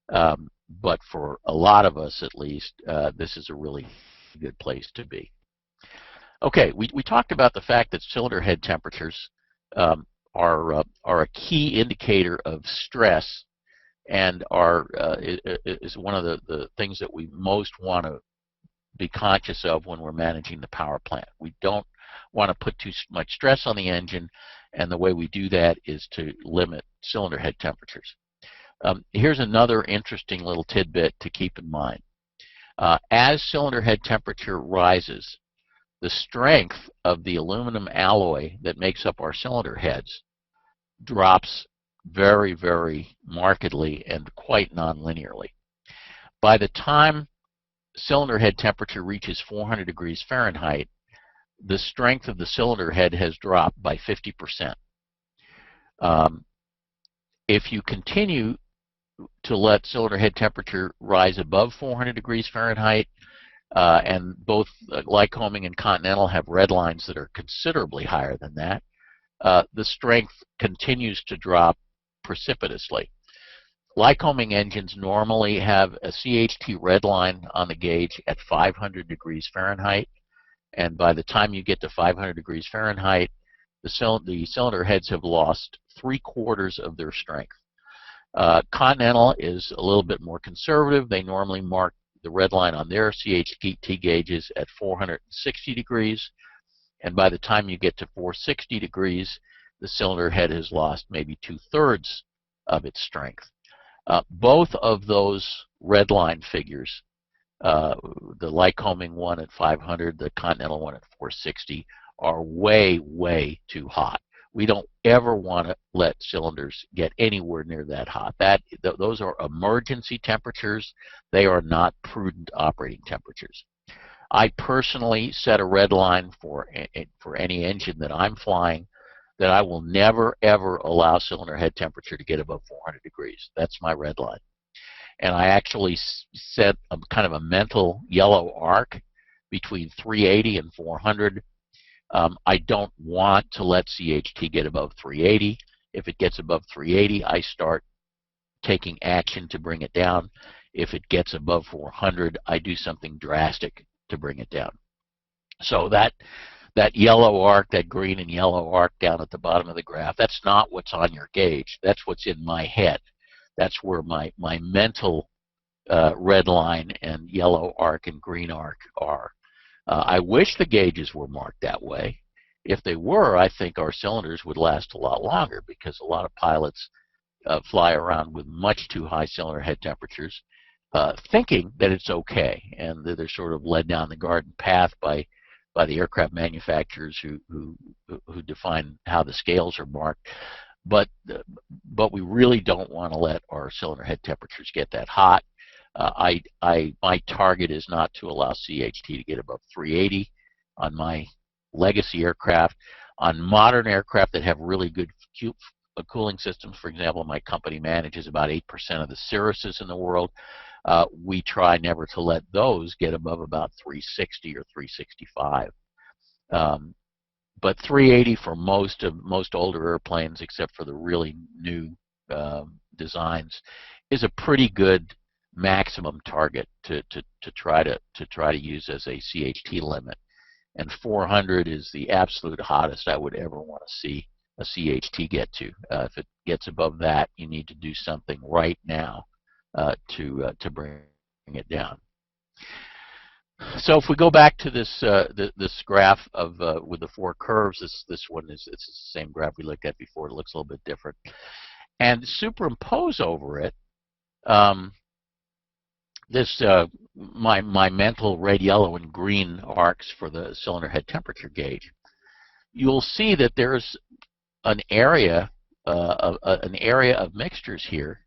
But for a lot of us, at least, this is a really good place to be. Okay, we talked about the fact that cylinder head temperatures are a key indicator of stress, and is one of the things that we most want to be conscious of when we're managing the power plant. We don't want to put too much stress on the engine, and the way we do that is to limit cylinder head temperatures. Here's another interesting little tidbit to keep in mind. As cylinder head temperature rises, the strength of the aluminum alloy that makes up our cylinder heads drops very, very markedly and quite non-linearly. By the time cylinder head temperature reaches 400 degrees Fahrenheit, the strength of the cylinder head has dropped by 50%. If you continue to let cylinder head temperature rise above 400 degrees Fahrenheit, and both Lycoming and Continental have red lines that are considerably higher than that, the strength continues to drop precipitously. Lycoming engines normally have a CHT red line on the gauge at 500 degrees Fahrenheit, and by the time you get to 500 degrees Fahrenheit, the cylinder heads have lost 3/4 of their strength. Continental is a little bit more conservative. They normally mark the red line on their CHT gauges at 460 degrees, and by the time you get to 460 degrees, the cylinder head has lost maybe 2/3 of its strength. Both of those red line figures, the Lycoming one at 500, the Continental one at 460, are way, way too hot. We don't ever want to let cylinders get anywhere near that hot. Those are emergency temperatures. They are not prudent operating temperatures. I personally set a red line for any engine that I'm flying, that I will never, ever allow cylinder head temperature to get above 400 degrees. That's my red line. And I actually set a kind of a mental yellow arc between 380 and 400. I don't want to let CHT get above 380. If it gets above 380, I start taking action to bring it down. If it gets above 400, I do something drastic to bring it down. So that yellow arc, that green and yellow arc down at the bottom of the graph, that's not what's on your gauge. That's what's in my head. That's where my mental red line and yellow arc and green arc are. I wish the gauges were marked that way. If they were, I think our cylinders would last a lot longer, because a lot of pilots fly around with much too high cylinder head temperatures, thinking that it's okay, and they're sort of led down the garden path by the aircraft manufacturers who define how the scales are marked. But we really don't want to let our cylinder head temperatures get that hot. My target is not to allow CHT to get above 380 on my legacy aircraft. On modern aircraft that have really good cooling systems, for example, my company manages about 8% of the Cirruses in the world. We try never to let those get above about 360 or 365. But 380 for most older airplanes, except for the really new designs, is a pretty good maximum target to try to use as a CHT limit. And 400 is the absolute hottest I would ever want to see a CHT get to. If it gets above that, you need to do something right now to bring it down. So if we go back to this this graph of with the four curves, this one it's the same graph we looked at before. It looks a little bit different, and superimpose over it this my mental red, yellow, and green arcs for the cylinder head temperature gauge. You'll see that there's an area of mixtures here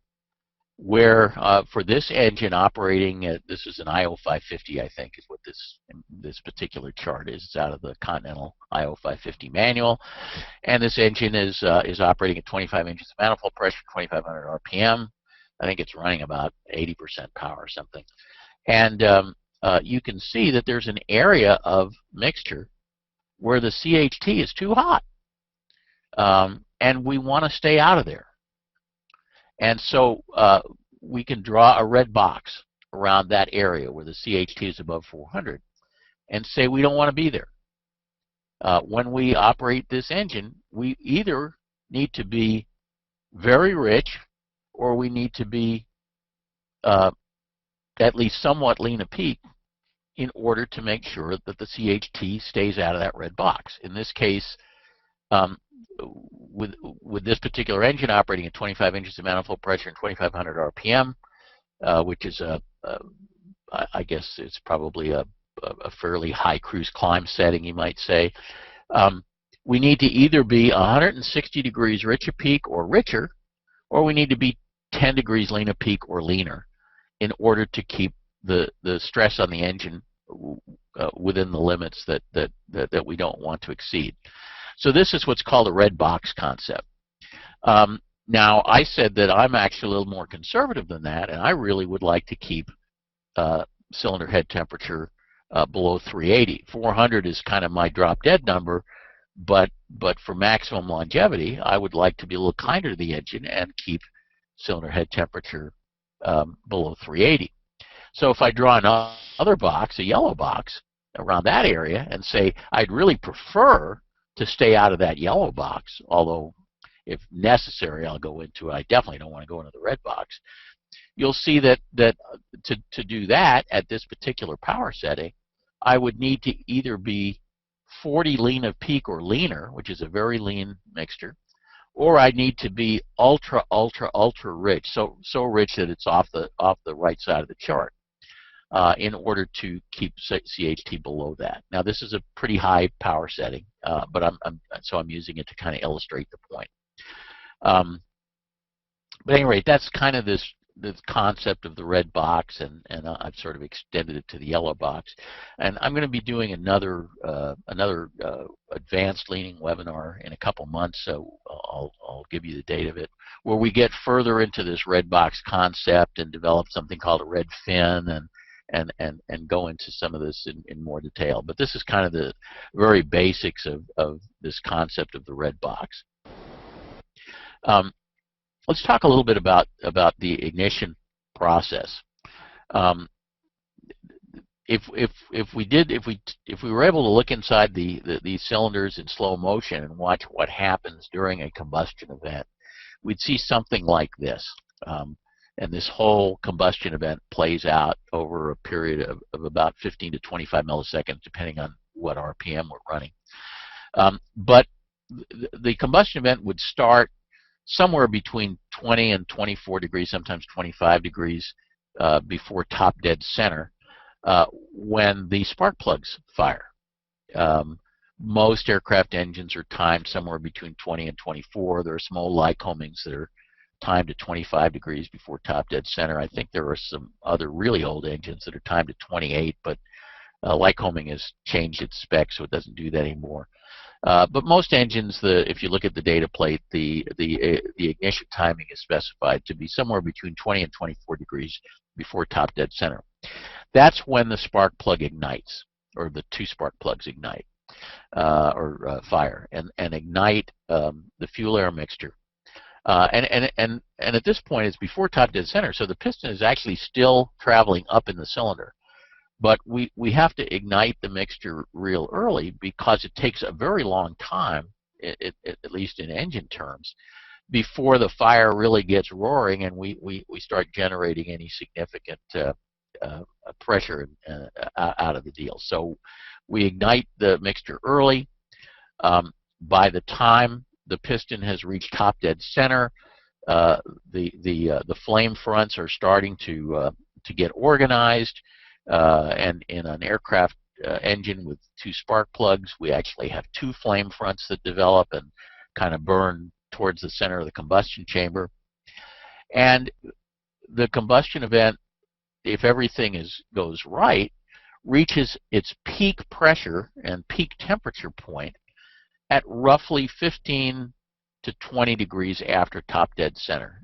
where for this engine operating at, this is an IO 550, I think, is what this particular chart is. It's out of the Continental IO 550 manual, and this engine is operating at 25 inches of manifold pressure, 2,500 RPM. I think it's running about 80% power or something. And you can see that there's an area of mixture where the CHT is too hot, and we want to stay out of there. And so we can draw a red box around that area where the CHT is above 400 and say we don't want to be there. When we operate this engine, we either need to be very rich or we need to be at least somewhat lean a peak in order to make sure that the CHT stays out of that red box. In this case, with this particular engine operating at 25 inches of manifold pressure and 2,500 RPM, which is I guess it's probably a fairly high cruise climb setting, you might say. We need to either be 160 degrees rich a peak or richer, or we need to be 10 degrees lean of peak or leaner in order to keep the stress on the engine within the limits that we don't want to exceed. So this is what's called a red box concept. Now, I said that I'm actually a little more conservative than that, and I really would like to keep cylinder head temperature below 380. 400 is kind of my drop dead number, but for maximum longevity, I would like to be a little kinder to the engine and keep cylinder head temperature below 380. So if I draw another box, a yellow box, around that area and say I'd really prefer to stay out of that yellow box, although if necessary I'll go into it. I definitely don't want to go into the red box. You'll see that to do that at this particular power setting, I would need to either be 40 lean of peak or leaner, which is a very lean mixture, or I need to be ultra rich, so rich that it's off the right side of the chart, in order to keep CHT below that. Now this is a pretty high power setting, but I'm using it to kind of illustrate the point. But at any rate, that's kind of this concept of the red box, and I've sort of extended it to the yellow box. And I'm going to be doing another advanced leaning webinar in a couple months, so I'll give you the date of it, where we get further into this red box concept and develop something called a red fin, and go into some of this in more detail. But this is kind of the very basics of this concept of the red box. Let's talk a little bit about the ignition process. If we were able to look inside these cylinders in slow motion and watch what happens during a combustion event, we'd see something like this. And this whole combustion event plays out over a period of about 15 to 25 milliseconds, depending on what RPM we're running. But the combustion event would start somewhere between 20 and 24 degrees, sometimes 25 degrees before top dead center, when the spark plugs fire. Most aircraft engines are timed somewhere between 20 and 24. There are small Lycomings that are timed at 25 degrees before top dead center. I think there are some other really old engines that are timed at 28, but Lycoming has changed its specs, so it doesn't do that anymore. But most engines, if you look at the data plate, the ignition timing is specified to be somewhere between 20 and 24 degrees before top dead center. That's when the spark plug ignites, or the two spark plugs ignite, or fire, and ignite the fuel-air mixture. And at this point, it's before top dead center, so the piston is actually still traveling up in the cylinder. But we have to ignite the mixture real early, because it takes a very long time, at least in engine terms, before the fire really gets roaring and we start generating any significant pressure out of the deal. So we ignite the mixture early. By the time the piston has reached top dead center, the flame fronts are starting to get organized. And in an aircraft engine with two spark plugs, we actually have two flame fronts that develop and kind of burn towards the center of the combustion chamber. And the combustion event, if everything goes right, reaches its peak pressure and peak temperature point at roughly 15 to 20 degrees after top dead center.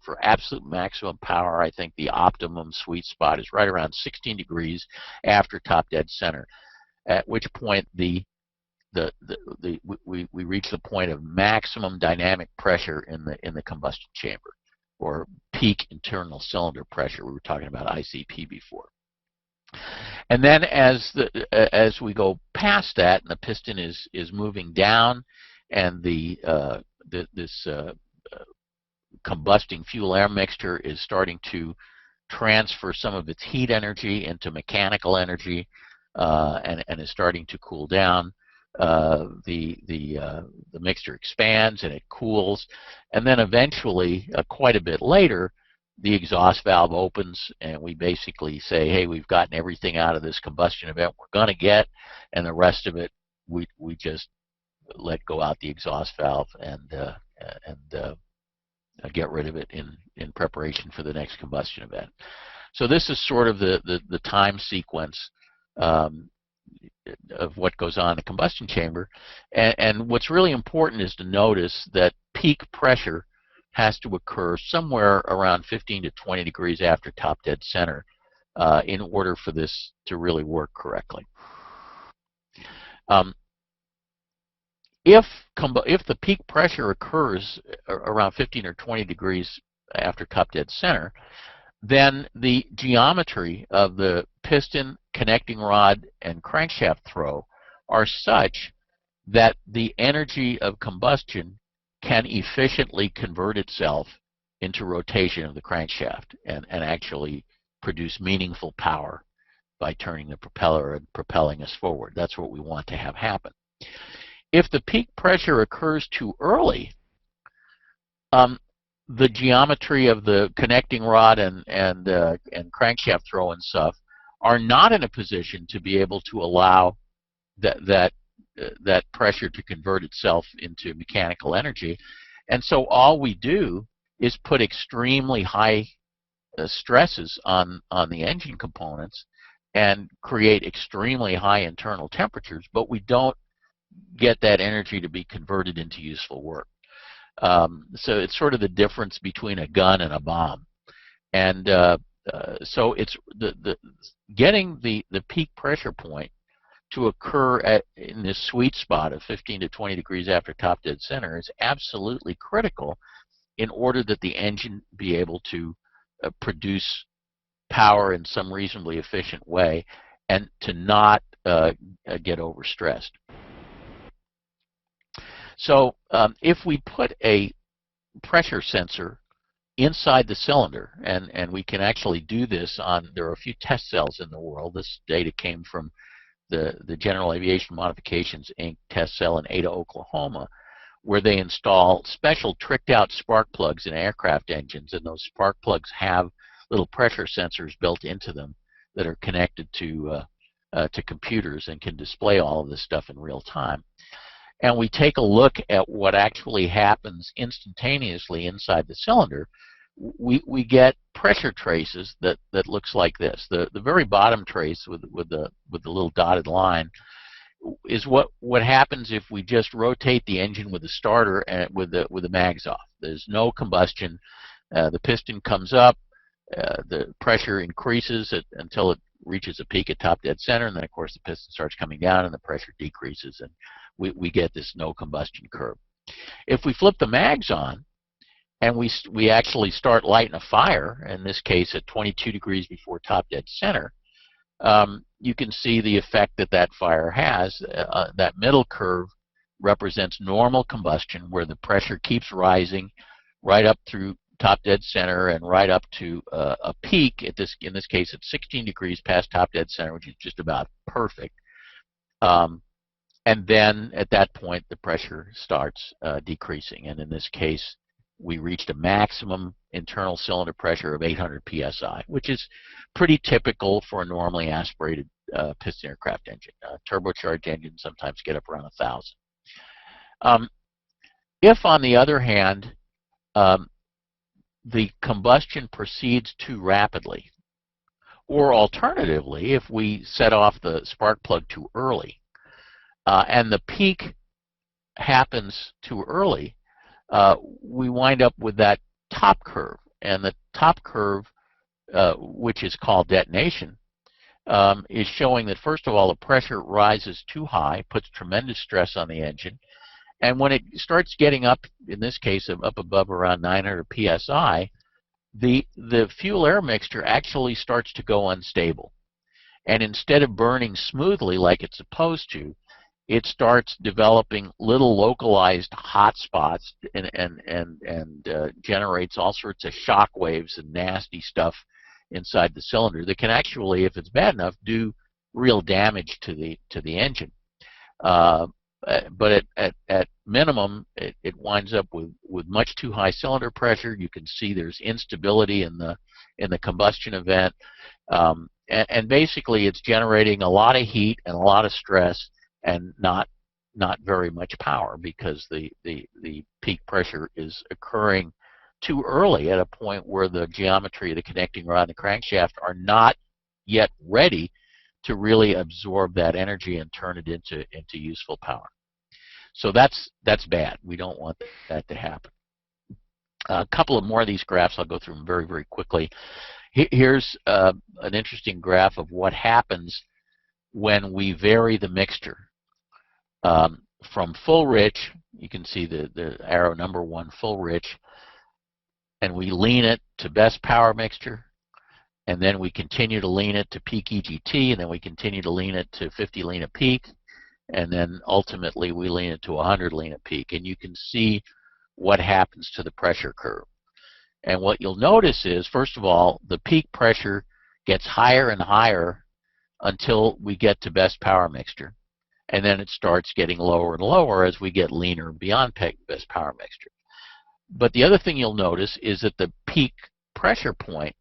For absolute maximum power, I think the optimum sweet spot is right around 16 degrees after top dead center, at which point we reach the point of maximum dynamic pressure in the combustion chamber, or peak internal cylinder pressure. We were talking about ICP before. And then as we go past that, and the piston is moving down, and this combusting fuel-air mixture is starting to transfer some of its heat energy into mechanical energy, and is starting to cool down. The mixture expands and it cools, and then eventually, quite a bit later, the exhaust valve opens, and we basically say, hey, we've gotten everything out of this combustion event we're going to get, and the rest of it we just let go out the exhaust valve, and and get rid of it in preparation for the next combustion event. So this is sort of the time sequence of what goes on in the combustion chamber. And what's really important is to notice that peak pressure has to occur somewhere around 15 to 20 degrees after top dead center in order for this to really work correctly. If the peak pressure occurs around 15 or 20 degrees after top dead center, then the geometry of the piston, connecting rod, and crankshaft throw are such that the energy of combustion can efficiently convert itself into rotation of the crankshaft and actually produce meaningful power by turning the propeller and propelling us forward. That's what we want to have happen. If the peak pressure occurs too early, the geometry of the connecting rod and crankshaft throw and stuff are not in a position to be able to allow that pressure to convert itself into mechanical energy. And so all we do is put extremely high stresses on the engine components and create extremely high internal temperatures, but we don't get that energy to be converted into useful work. So it's sort of the difference between a gun and a bomb. And so it's getting the peak pressure point to occur in this sweet spot of 15 to 20 degrees after top dead center is absolutely critical in order that the engine be able to produce power in some reasonably efficient way and to not get overstressed. So if we put a pressure sensor inside the cylinder, and we can actually do this there are a few test cells in the world. This data came from the General Aviation Modifications Inc. test cell in Ada, Oklahoma, where they install special tricked out spark plugs in aircraft engines, and those spark plugs have little pressure sensors built into them that are connected to computers and can display all of this stuff in real time. And we take a look at what actually happens instantaneously inside the cylinder. We get pressure traces that looks like this. The very bottom trace with the little dotted line is what happens if we just rotate the engine with the starter and with the mags off. There's no combustion. The piston comes up. The pressure increases until it reaches a peak at top dead center, and then of course the piston starts coming down and the pressure decreases, and we get this no combustion curve. If we flip the mags on and we actually start lighting a fire, in this case at 22 degrees before top dead center, you can see the effect that fire has. That middle curve represents normal combustion, where the pressure keeps rising right up through top dead center and right up to a peak in this case at 16 degrees past top dead center, which is just about perfect. And then at that point the pressure starts decreasing, and in this case we reached a maximum internal cylinder pressure of 800 psi, which is pretty typical for a normally aspirated piston aircraft engine. Turbocharged engines sometimes get up around 1,000. If on the other hand the combustion proceeds too rapidly, or alternatively if we set off the spark plug too early, and the peak happens too early, we wind up with that top curve. And the top curve, which is called detonation, is showing that first of all the pressure rises too high, puts tremendous stress on the engine, and when it starts getting up, in this case up above around 900 psi, the fuel air mixture actually starts to go unstable, and instead of burning smoothly like it's supposed to, it starts developing little localized hot spots and generates all sorts of shock waves and nasty stuff inside the cylinder that can actually, if it's bad enough, do real damage to the engine. But at minimum, it winds up with much too high cylinder pressure. You can see there's instability in the combustion event, and basically it's generating a lot of heat and a lot of stress, and not not very much power, because the peak pressure is occurring too early at a point where the geometry of the connecting rod and the crankshaft are not yet ready to really absorb that energy and turn it into useful power. So that's bad. We don't want that to happen. A couple of more of these graphs. I'll go through them very, very quickly. Here's an interesting graph of what happens when we vary the mixture. From full rich, you can see the arrow number 1, full rich, and we lean it to best power mixture, and then we continue to lean it to peak EGT, and then we continue to lean it to 50 lean at peak, and then ultimately we lean it to 100 lean at peak. And you can see what happens to the pressure curve. And what you'll notice is, first of all, the peak pressure gets higher and higher until we get to best power mixture. And then it starts getting lower and lower as we get leaner beyond best power mixture. But the other thing you'll notice is that the peak pressure point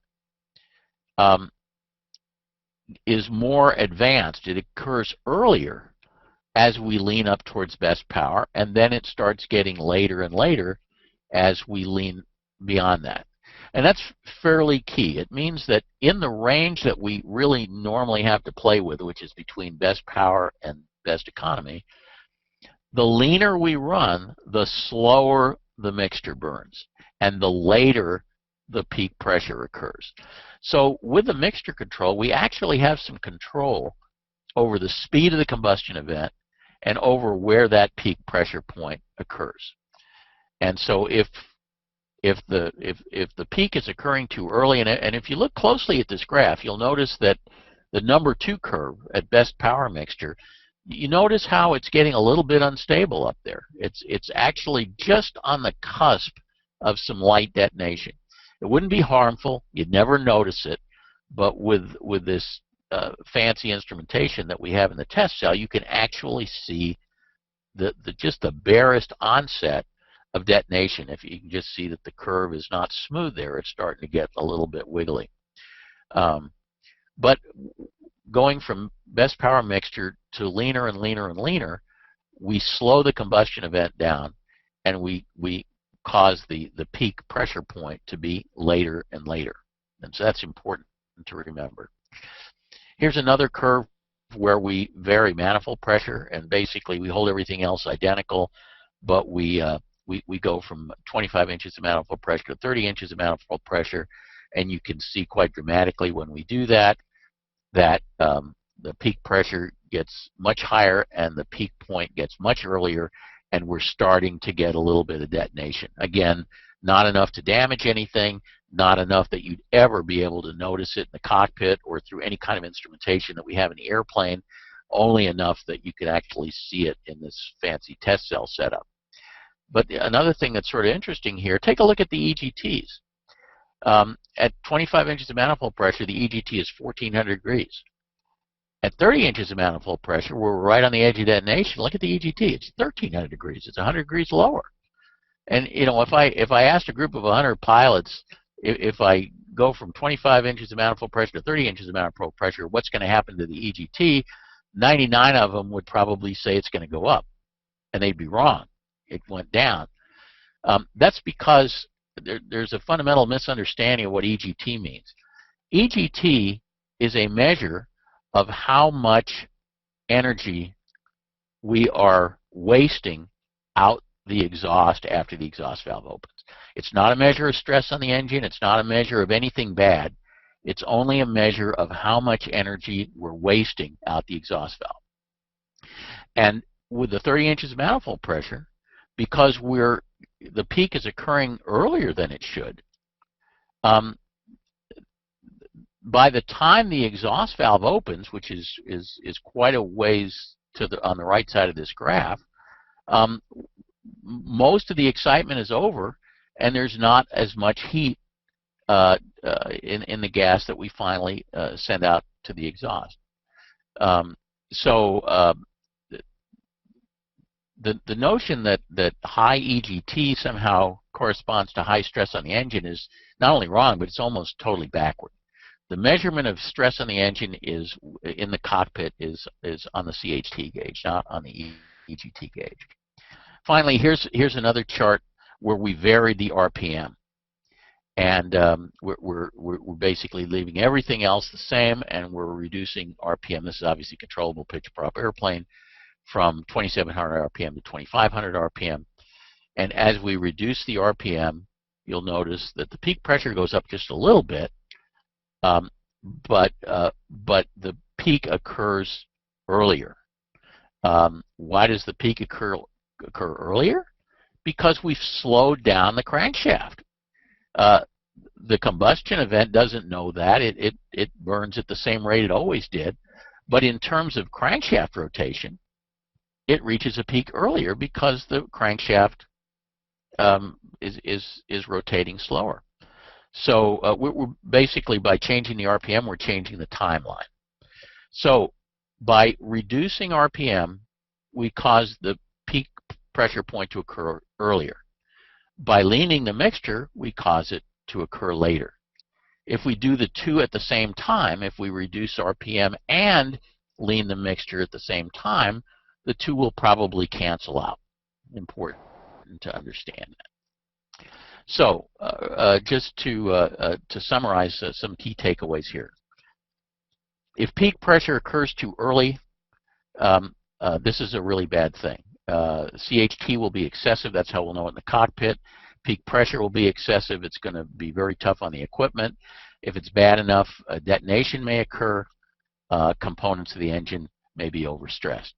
is more advanced. It occurs earlier as we lean up towards best power, and then it starts getting later and later as we lean beyond that. And that's fairly key. It means that in the range that we really normally have to play with, which is between best power and best economy, the leaner we run, the slower the mixture burns, and the later the peak pressure occurs. So with the mixture control, we actually have some control over the speed of the combustion event and over where that peak pressure point occurs. And so if the peak is occurring too early, and if you look closely at this graph, you'll notice that the number 2 curve at best power mixture, you notice how it's getting a little bit unstable up there. It's actually just on the cusp of some light detonation. It wouldn't be harmful. You'd never notice it. But with this fancy instrumentation that we have in the test cell, you can actually see just the barest onset of detonation. If you can just see that the curve is not smooth there, it's starting to get a little bit wiggly. But going from best power mixture to leaner and leaner and leaner, we slow the combustion event down, and we cause the peak pressure point to be later and later. And so that's important to remember. Here's another curve where we vary manifold pressure, and basically we hold everything else identical, but we go from 25 inches of manifold pressure to 30 inches of manifold pressure, and you can see quite dramatically when we do that the peak pressure gets much higher and the peak point gets much earlier, and we're starting to get a little bit of detonation. Again, not enough to damage anything, not enough that you'd ever be able to notice it in the cockpit or through any kind of instrumentation that we have in the airplane, only enough that you could actually see it in this fancy test cell setup. But another thing that's sort of interesting here, take a look at the EGTs. At 25 inches of manifold pressure, the EGT is 1400 degrees. At 30 inches of manifold pressure, we're right on the edge of detonation. Look at the EGT. It's 1300 degrees. It's 100 degrees lower. And you know, if I asked a group of 100 pilots, if I go from 25 inches of manifold pressure to 30 inches of manifold pressure, what's going to happen to the EGT? 99 of them would probably say it's going to go up, and they'd be wrong. It went down. That's because there's a fundamental misunderstanding of what EGT means. EGT is a measure of how much energy we are wasting out the exhaust after the exhaust valve opens. It's not a measure of stress on the engine. It's not a measure of anything bad. It's only a measure of how much energy we're wasting out the exhaust valve. And with the 30 inches of manifold pressure, because the peak is occurring earlier than it should, by the time the exhaust valve opens, which is quite a ways on the right side of this graph, most of the excitement is over, and there's not as much heat in the gas that we finally send out to the exhaust. The notion that high EGT somehow corresponds to high stress on the engine is not only wrong, but it's almost totally backward. The measurement of stress on the engine in the cockpit is on the CHT gauge, not on the EGT gauge. Finally, here's another chart where we varied the RPM. And we're basically leaving everything else the same, and we're reducing RPM. This is obviously controllable pitch prop airplane from 2,700 RPM to 2,500 RPM. And as we reduce the RPM, you'll notice that the peak pressure goes up just a little bit, but the peak occurs earlier. Why does the peak occur earlier? Because we've slowed down the crankshaft. The combustion event doesn't know that. It burns at the same rate it always did. But in terms of crankshaft rotation, it reaches a peak earlier because the crankshaft is rotating slower. So we're basically, by changing the RPM, we're changing the timeline. So by reducing RPM, we cause the peak pressure point to occur earlier. By leaning the mixture, we cause it to occur later. If we do the two at the same time, if we reduce RPM and lean the mixture at the same time, the two will probably cancel out. Important to understand that. So just to summarize some key takeaways here. If peak pressure occurs too early, this is a really bad thing. CHT will be excessive. That's how we'll know it in the cockpit. Peak pressure will be excessive. It's going to be very tough on the equipment. If it's bad enough, a detonation may occur. Components of the engine may be overstressed.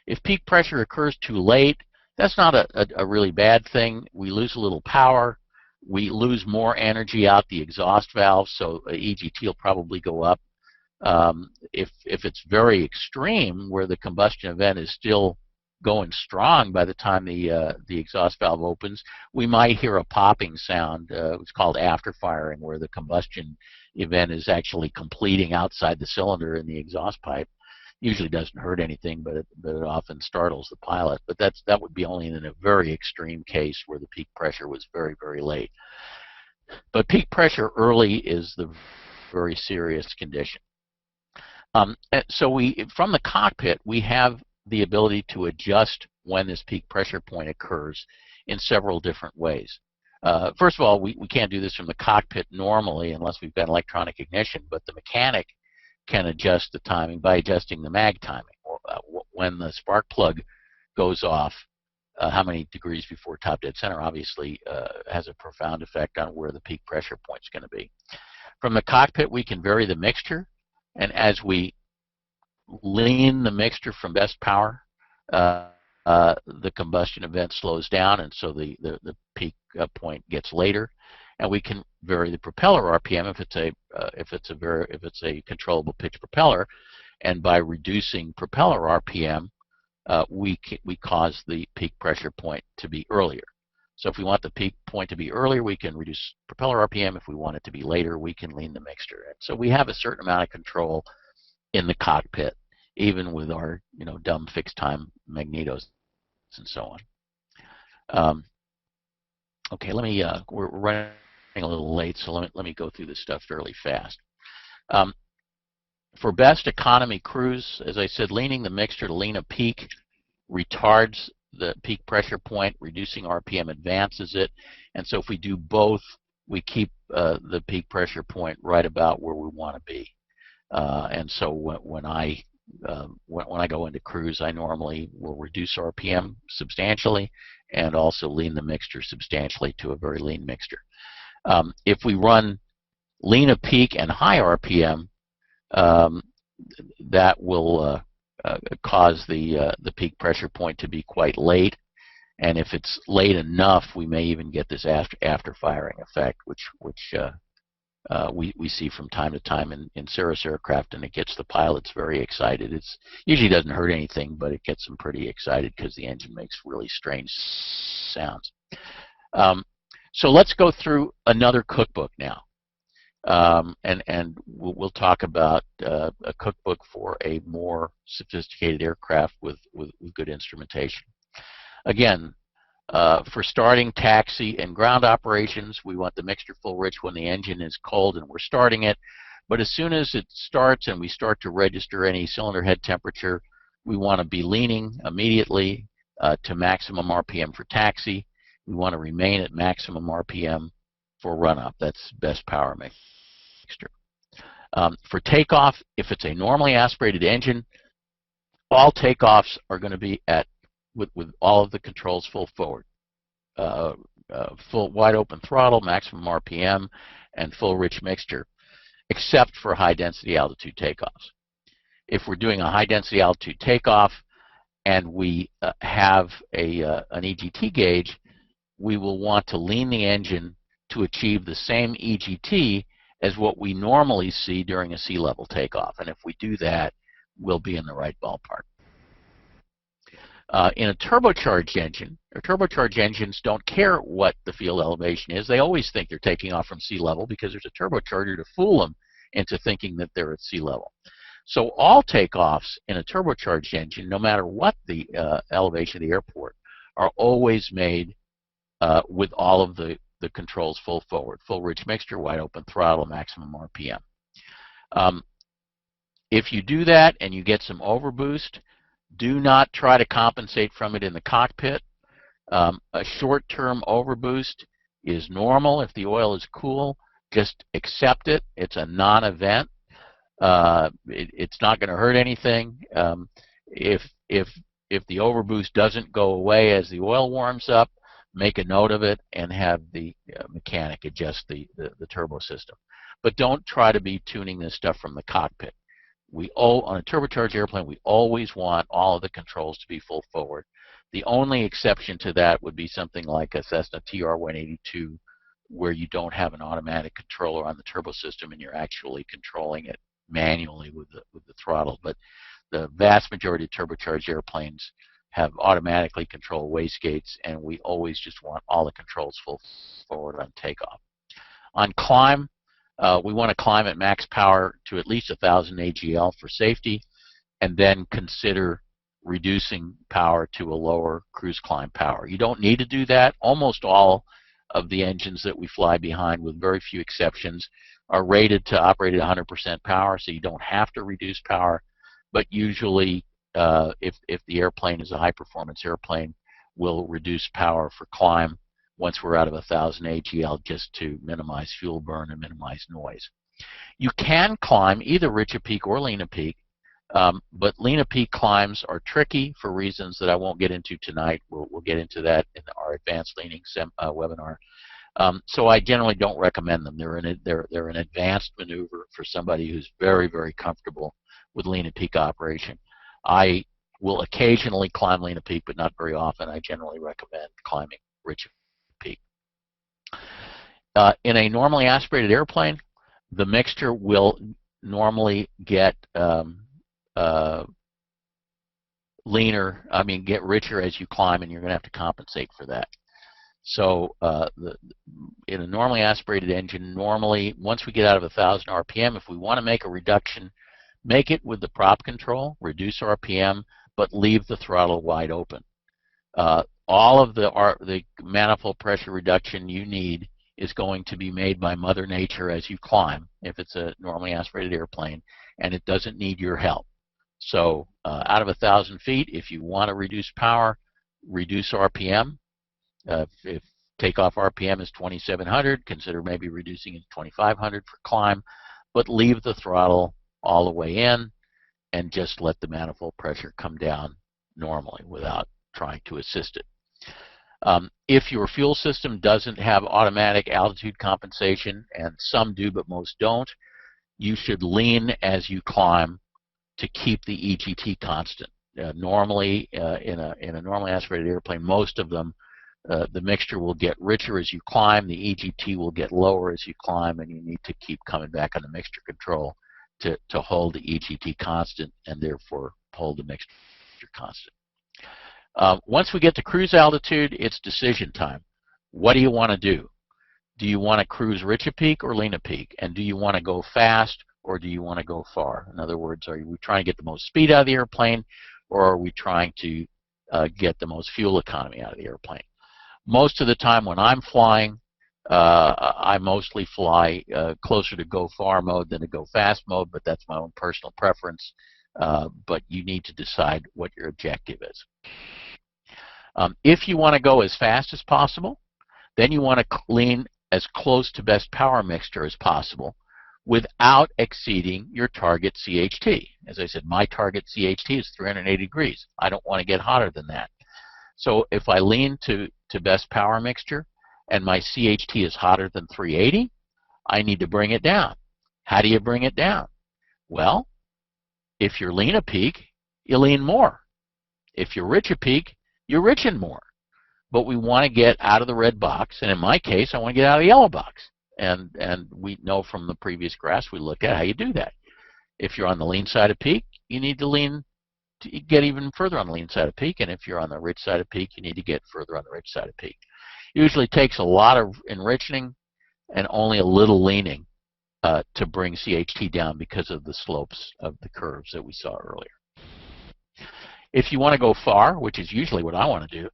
If peak pressure occurs too late, that's not a really bad thing. We lose a little power. We lose more energy out the exhaust valve, so EGT will probably go up. If it's very extreme, where the combustion event is still going strong by the time the exhaust valve opens, we might hear a popping sound. It's called afterfiring, where the combustion event is actually completing outside the cylinder in the exhaust pipe. Usually doesn't hurt anything, but it often startles the pilot. But that would be only in a very extreme case where the peak pressure was very, very late. But peak pressure early is the very serious condition. So from the cockpit, we have the ability to adjust when this peak pressure point occurs in several different ways. First of all, we can't do this from the cockpit normally unless we've got electronic ignition, but the mechanic can adjust the timing by adjusting the mag timing. When the spark plug goes off, how many degrees before top dead center obviously has a profound effect on where the peak pressure point is going to be. From the cockpit, we can vary the mixture, and as we lean the mixture from best power, the combustion event slows down, and so the peak point gets later. And we can vary the propeller RPM if it's a controllable pitch propeller, and by reducing propeller RPM, we cause the peak pressure point to be earlier. So if we want the peak point to be earlier, we can reduce propeller RPM. If we want it to be later, we can lean the mixture. And so we have a certain amount of control in the cockpit, even with our dumb fixed time magnetos and so on. Okay, we're running a little late, so let me go through this stuff fairly fast. For best economy cruise, as I said, leaning the mixture to lean a peak retards the peak pressure point. Reducing RPM advances it, and so if we do both, we keep the peak pressure point right about where we want to be. And so when I go into cruise, I normally will reduce RPM substantially and also lean the mixture substantially to a very lean mixture. If we run lean a peak and high RPM, that will cause the peak pressure point to be quite late, and if it's late enough, we may even get this after firing effect, which we see from time to time in Cirrus aircraft, and it gets the pilots very excited. It usually doesn't hurt anything, but it gets them pretty excited because the engine makes really strange sounds. So let's go through another cookbook now, and we'll talk about a cookbook for a more sophisticated aircraft with good instrumentation. Again, for starting, taxi, and ground operations, we want the mixture full rich when the engine is cold and we're starting it. But as soon as it starts and we start to register any cylinder head temperature, we want to be leaning immediately. to maximum RPM for taxi. We want to remain at maximum RPM for run-up. That's best power mixture. For takeoff, if it's a normally aspirated engine, all takeoffs are going to be at with all of the controls full forward. Full wide open throttle, maximum RPM, and full rich mixture, except for high density altitude takeoffs. If we're doing a high density altitude takeoff and we have an EGT gauge, we will want to lean the engine to achieve the same EGT as what we normally see during a sea level takeoff. And if we do that, we'll be in the right ballpark. In a turbocharged engine, or turbocharged engines don't care what the field elevation is. They always think they're taking off from sea level because there's a turbocharger to fool them into thinking that they're at sea level. So all takeoffs in a turbocharged engine, no matter what the elevation of the airport, are always made with all of the controls full forward, full rich mixture, wide open throttle, maximum RPM. If you do that and you get some overboost, do not try to compensate from it in the cockpit. A short-term overboost is normal. If the oil is cool, just accept it. It's a non-event. It's not going to hurt anything. If the overboost doesn't go away as the oil warms up, make a note of it and have the mechanic adjust the turbo system. But don't try to be tuning this stuff from the cockpit. On a turbocharged airplane, we always want all of the controls to be full forward. The only exception to that would be something like a Cessna TR-182, where you don't have an automatic controller on the turbo system and you're actually controlling it manually with the throttle. But the vast majority of turbocharged airplanes have automatically controlled wastegates, and we always just want all the controls full forward on takeoff. On climb, we want to climb at max power to at least 1,000 AGL for safety, and then consider reducing power to a lower cruise climb power. You don't need to do that. Almost all of the engines that we fly behind, with very few exceptions, are rated to operate at 100% power, so you don't have to reduce power. But usually, if the airplane is a high-performance airplane, we'll reduce power for climb once we're out of 1,000 AGL, just to minimize fuel burn and minimize noise. You can climb either Richa Peak or Lena Peak, but Lena Peak climbs are tricky for reasons that I won't get into tonight. We'll get into that in our advanced leaning webinar. So I generally don't recommend them. They're an advanced maneuver for somebody who's very, very comfortable with Lena Peak operation. I will occasionally climb Lena Peak, but not very often. I generally recommend climbing Richa Peak. In a normally aspirated airplane, the mixture will normally get get richer as you climb, and you're going to have to compensate for that. So in a normally aspirated engine, normally once we get out of 1,000 RPM, if we want to make a reduction, make it with the prop control, reduce RPM, but leave the throttle wide open. All of the manifold pressure reduction you need is going to be made by Mother Nature as you climb, if it's a normally aspirated airplane, and it doesn't need your help. So out of 1,000 feet, if you want to reduce power, reduce RPM. If takeoff RPM is 2,700, consider maybe reducing it to 2,500 for climb, but leave the throttle all the way in and just let the manifold pressure come down normally without trying to assist it. If your fuel system doesn't have automatic altitude compensation, and some do but most don't, you should lean as you climb to keep the EGT constant. Normally, in a normally aspirated airplane, most of them, the mixture will get richer as you climb, the EGT will get lower as you climb, and you need to keep coming back on the mixture control to hold the EGT constant and therefore hold the mixture constant. Once we get to cruise altitude, it's decision time. What do you want to do? Do you want to cruise Richa Peak or Lena Peak? And do you want to go fast or do you want to go far? In other words, are we trying to get the most speed out of the airplane, or are we trying to get the most fuel economy out of the airplane? Most of the time when I'm flying, I mostly fly closer to go far mode than to go fast mode, but that's my own personal preference. But you need to decide what your objective is. If you want to go as fast as possible, then you want to lean as close to best power mixture as possible without exceeding your target CHT. As I said, my target CHT is 380 degrees. I don't want to get hotter than that. So if I lean to best power mixture and my CHT is hotter than 380, I need to bring it down. How do you bring it down? Well, if you're lean a peak, you lean more. If you're rich a peak, you're riching more. But we want to get out of the red box, and in my case, I want to get out of the yellow box. And we know from the previous graphs we looked at how you do that. If you're on the lean side of peak, you need to lean to get even further on the lean side of peak, and if you're on the rich side of peak, you need to get further on the rich side of peak. Usually takes a lot of enriching and only a little leaning to bring CHT down because of the slopes of the curves that we saw earlier. If you want to go far, which is usually what I want to do,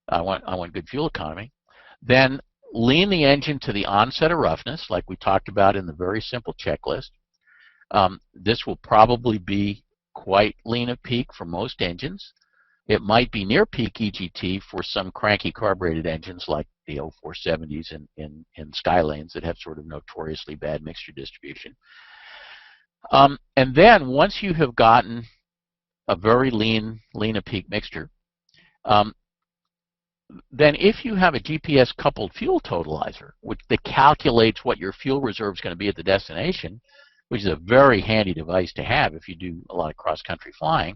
I want good fuel economy, then lean the engine to the onset of roughness, like we talked about in the very simple checklist. This will probably be quite lean at peak for most engines. It might be near peak EGT for some cranky carbureted engines like the 0470s in Skylanes that have sort of notoriously bad mixture distribution. And then once you have gotten a very lean at peak mixture, then if you have a GPS coupled fuel totalizer, which that calculates what your fuel reserve is going to be at the destination, which is a very handy device to have if you do a lot of cross-country flying,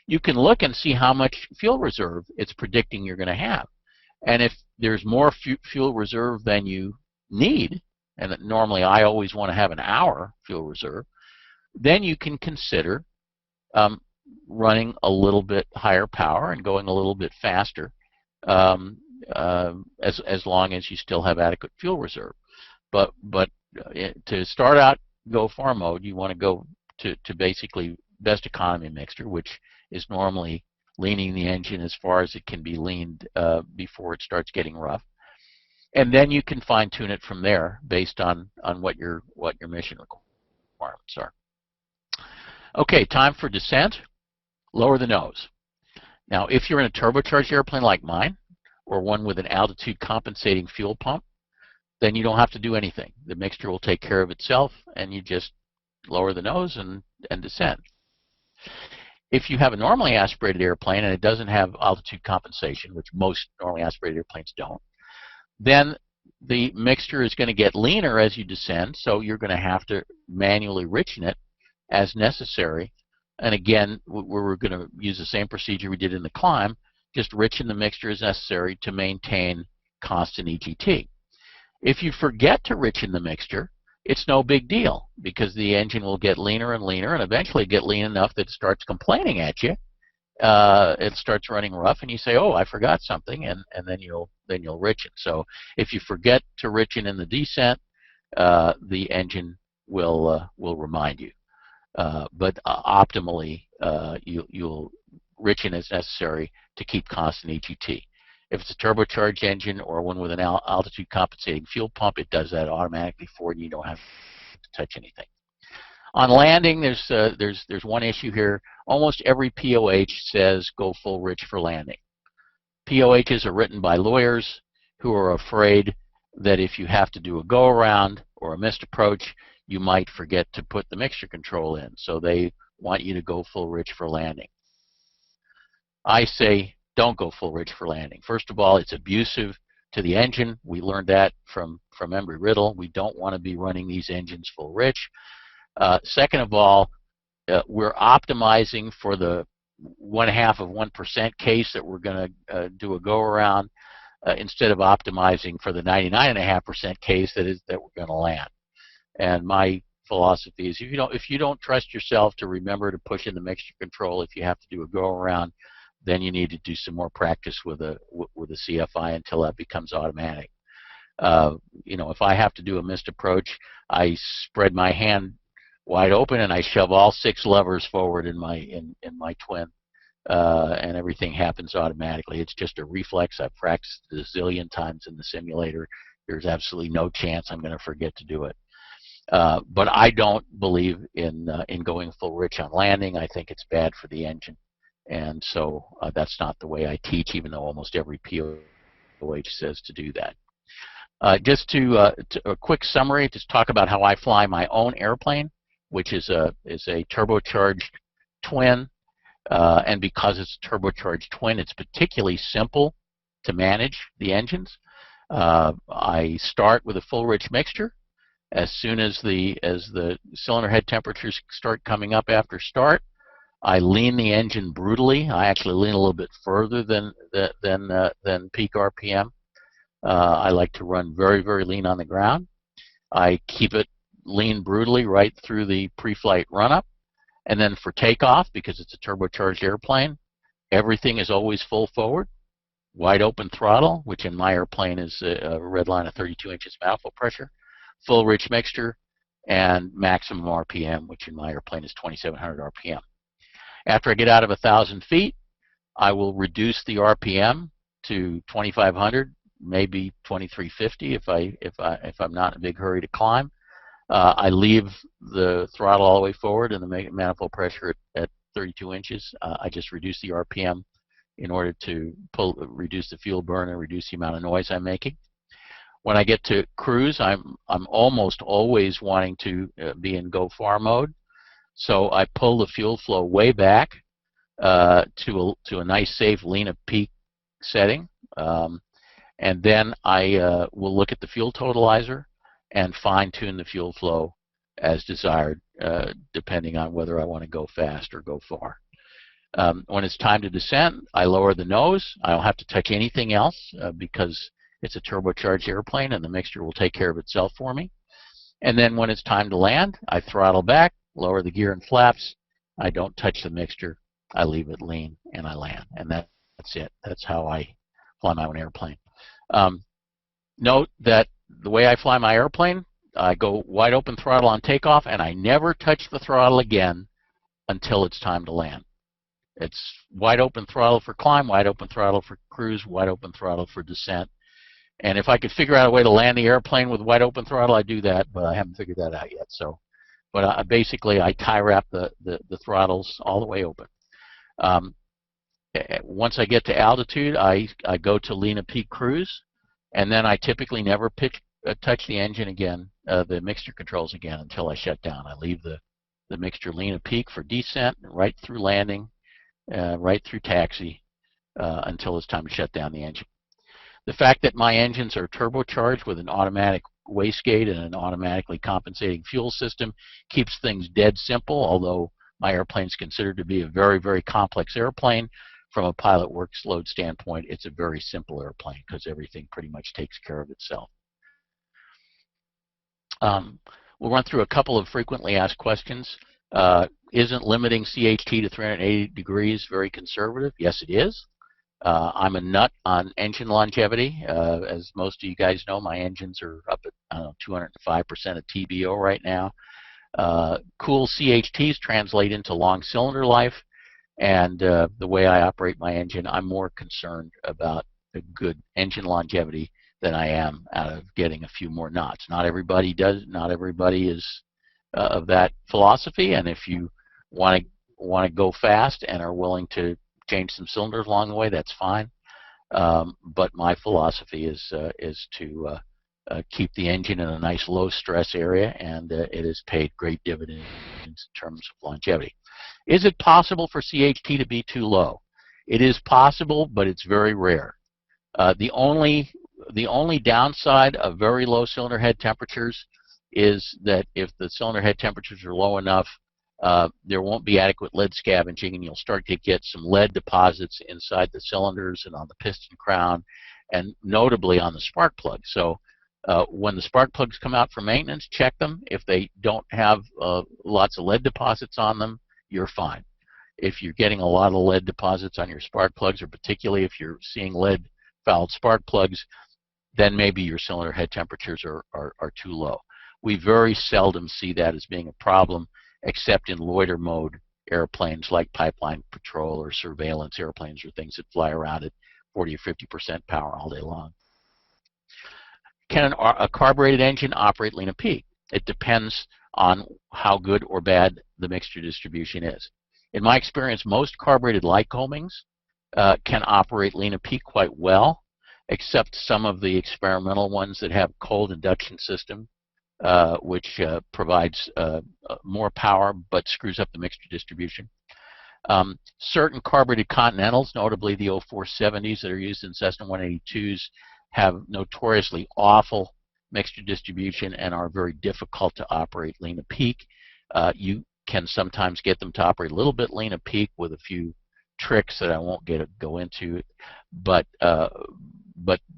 you can look and see how much fuel reserve it's predicting you're going to have. And if there's more fuel reserve than you need, and normally I always want to have an hour fuel reserve, then you can consider running a little bit higher power and going a little bit faster as long as you still have adequate fuel reserve. But to start out go far mode, you want to go to basically best economy mixture, which is normally leaning the engine as far as it can be leaned before it starts getting rough. And then you can fine tune it from there based on what your mission requirements are. Okay, time for descent. Lower the nose. Now, if you're in a turbocharged airplane like mine, or one with an altitude compensating fuel pump, then you don't have to do anything. The mixture will take care of itself, and you just lower the nose and descend. If you have a normally aspirated airplane and it doesn't have altitude compensation, which most normally aspirated airplanes don't, then the mixture is going to get leaner as you descend, so you're going to have to manually richen it as necessary. And again, we're going to use the same procedure we did in the climb, just richen the mixture as necessary to maintain constant EGT. If you forget to richen the mixture, it's no big deal because the engine will get leaner and leaner and eventually get lean enough that it starts complaining at you. It starts running rough and you say, oh, I forgot something, and then you'll richen. So if you forget to richen in the descent, the engine will remind you. But optimally, you'll richen as necessary to keep constant EGT. If it's a turbocharged engine or one with an altitude compensating fuel pump, it does that automatically for you. You don't have to touch anything. On landing, there's one issue here. Almost every POH says go full rich for landing. POHs are written by lawyers who are afraid that if you have to do a go-around or a missed approach, you might forget to put the mixture control in. So they want you to go full rich for landing. I say don't go full rich for landing. First of all, it's abusive to the engine. We learned that from Embry-Riddle. We don't want to be running these engines full rich. Second of all, we're optimizing for the 0.5% case that we're going to do a go-around instead of optimizing for the 99.5% case that we're going to land. And my philosophy is if you don't trust yourself to remember to push in the mixture control if you have to do a go-around, then you need to do some more practice with a CFI until that becomes automatic. If I have to do a missed approach, I spread my hand wide open and I shove all 6 levers forward in my twin, and everything happens automatically. It's just a reflex. I've practiced it a zillion times in the simulator. There's absolutely no chance I'm going to forget to do it. But I don't believe in going full rich on landing. I think it's bad for the engine, And so that's not the way I teach, even though almost every POH says to do that. Just to a quick summary, just talk about how I fly my own airplane, which is a turbocharged twin. And because it's a turbocharged twin, it's particularly simple to manage the engines. I start with a full rich mixture. As soon as the cylinder head temperatures start coming up after start, I lean the engine brutally. I actually lean a little bit further than peak RPM. I like to run very, very lean on the ground. I keep it lean brutally right through the pre-flight run-up. And then for takeoff, because it's a turbocharged airplane, everything is always full forward. Wide open throttle, which in my airplane is a red line of 32 inches manifold pressure. Full rich mixture, and maximum RPM, which in my airplane is 2,700 RPM. After I get out of 1,000 feet, I will reduce the RPM to 2,500, maybe 2,350 if I'm not in a big hurry to climb. I leave the throttle all the way forward and the manifold pressure at 32 inches. I just reduce the RPM in order to reduce the fuel burn and reduce the amount of noise I'm making. When I get to cruise, I'm almost always wanting to be in go far mode. So I pull the fuel flow way back to a nice, safe, lean at peak setting. And then I will look at the fuel totalizer and fine-tune the fuel flow as desired, depending on whether I want to go fast or go far. When it's time to descend, I lower the nose. I don't have to touch anything else because it's a turbocharged airplane and the mixture will take care of itself for me. And then when it's time to land, I throttle back, lower the gear and flaps. I don't touch the mixture. I leave it lean and I land. And that's it. That's how I fly my own airplane. Note that the way I fly my airplane, I go wide open throttle on takeoff and I never touch the throttle again until it's time to land. It's wide open throttle for climb, wide open throttle for cruise, wide open throttle for descent. And if I could figure out a way to land the airplane with wide open throttle, I'd do that, but I haven't figured that out yet. So, but basically, I tie wrap the throttles all the way open. Once I get to altitude, I go to lean at peak cruise, and then I typically never touch the engine again, the mixture controls again until I shut down. I leave the mixture lean at peak for descent, right through landing, right through taxi, until it's time to shut down the engine. The fact that my engines are turbocharged with an automatic wastegate and an automatically compensating fuel system keeps things dead simple, although my airplane is considered to be a very, very complex airplane. From a pilot workload standpoint, it's a very simple airplane because everything pretty much takes care of itself. We'll run through a couple of frequently asked questions. Isn't limiting CHT to 380 degrees very conservative? Yes, it is. I'm a nut on engine longevity. As most of you guys know, my engines are up at 205% of TBO right now. Cool CHTs translate into long cylinder life, and the way I operate my engine, I'm more concerned about a good engine longevity than I am out of getting a few more knots. Not everybody does. Not everybody is of that philosophy, and if you want to go fast and are willing to change some cylinders along the way, that's fine. But my philosophy is to keep the engine in a nice low stress area, and it has paid great dividends in terms of longevity. Is it possible for CHT to be too low? It is possible, but it's very rare. The only downside of very low cylinder head temperatures is that if the cylinder head temperatures are low enough, there won't be adequate lead scavenging, and you'll start to get some lead deposits inside the cylinders and on the piston crown, and notably on the spark plug. So when the spark plugs come out for maintenance, check them. If they don't have lots of lead deposits on them, you're fine. If you're getting a lot of lead deposits on your spark plugs, or particularly if you're seeing lead-fouled spark plugs, then maybe your cylinder head temperatures are too low. We very seldom see that as being a problem, except in loiter mode airplanes like pipeline patrol or surveillance airplanes or things that fly around at 40 or 50% power all day long. Can a carbureted engine operate lean at peak? It depends on how good or bad the mixture distribution is. In my experience, most carbureted Lycomings can operate lean and peak quite well, except some of the experimental ones that have cold induction system, which provides more power but screws up the mixture distribution. Certain carbureted Continentals, notably the 0470s that are used in Cessna 182s, have notoriously awful mixture distribution and are very difficult to operate lean and peak. You can sometimes get them to operate a little bit lean and peak with a few tricks that I won't go into, but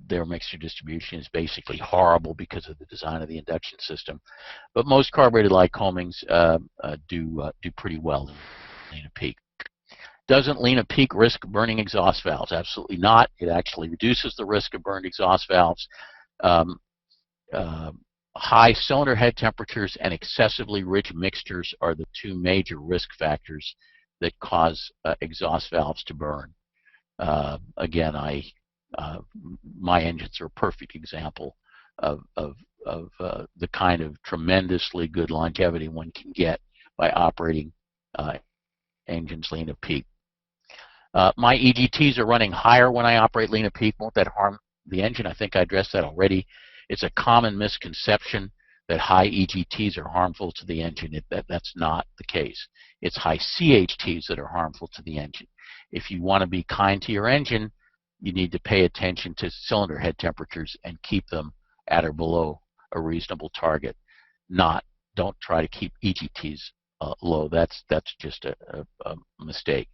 their mixture distribution is basically horrible because of the design of the induction system. But most carbureted Lycomings do pretty well in lean and peak. Doesn't lean and peak risk burning exhaust valves? Absolutely not. It actually reduces the risk of burned exhaust valves. High cylinder head temperatures and excessively rich mixtures are the two major risk factors that cause exhaust valves to burn. Again, my engines are a perfect example of the kind of tremendously good longevity one can get by operating engines lean and peak. My EGTs are running higher when I operate lean and peak. Won't that harm the engine? I think I addressed that already. It's a common misconception that high EGTs are harmful to the engine. That's not the case. It's high CHTs that are harmful to the engine. If you want to be kind to your engine, you need to pay attention to cylinder head temperatures and keep them at or below a reasonable target. Don't try to keep EGTs low. That's just a mistake.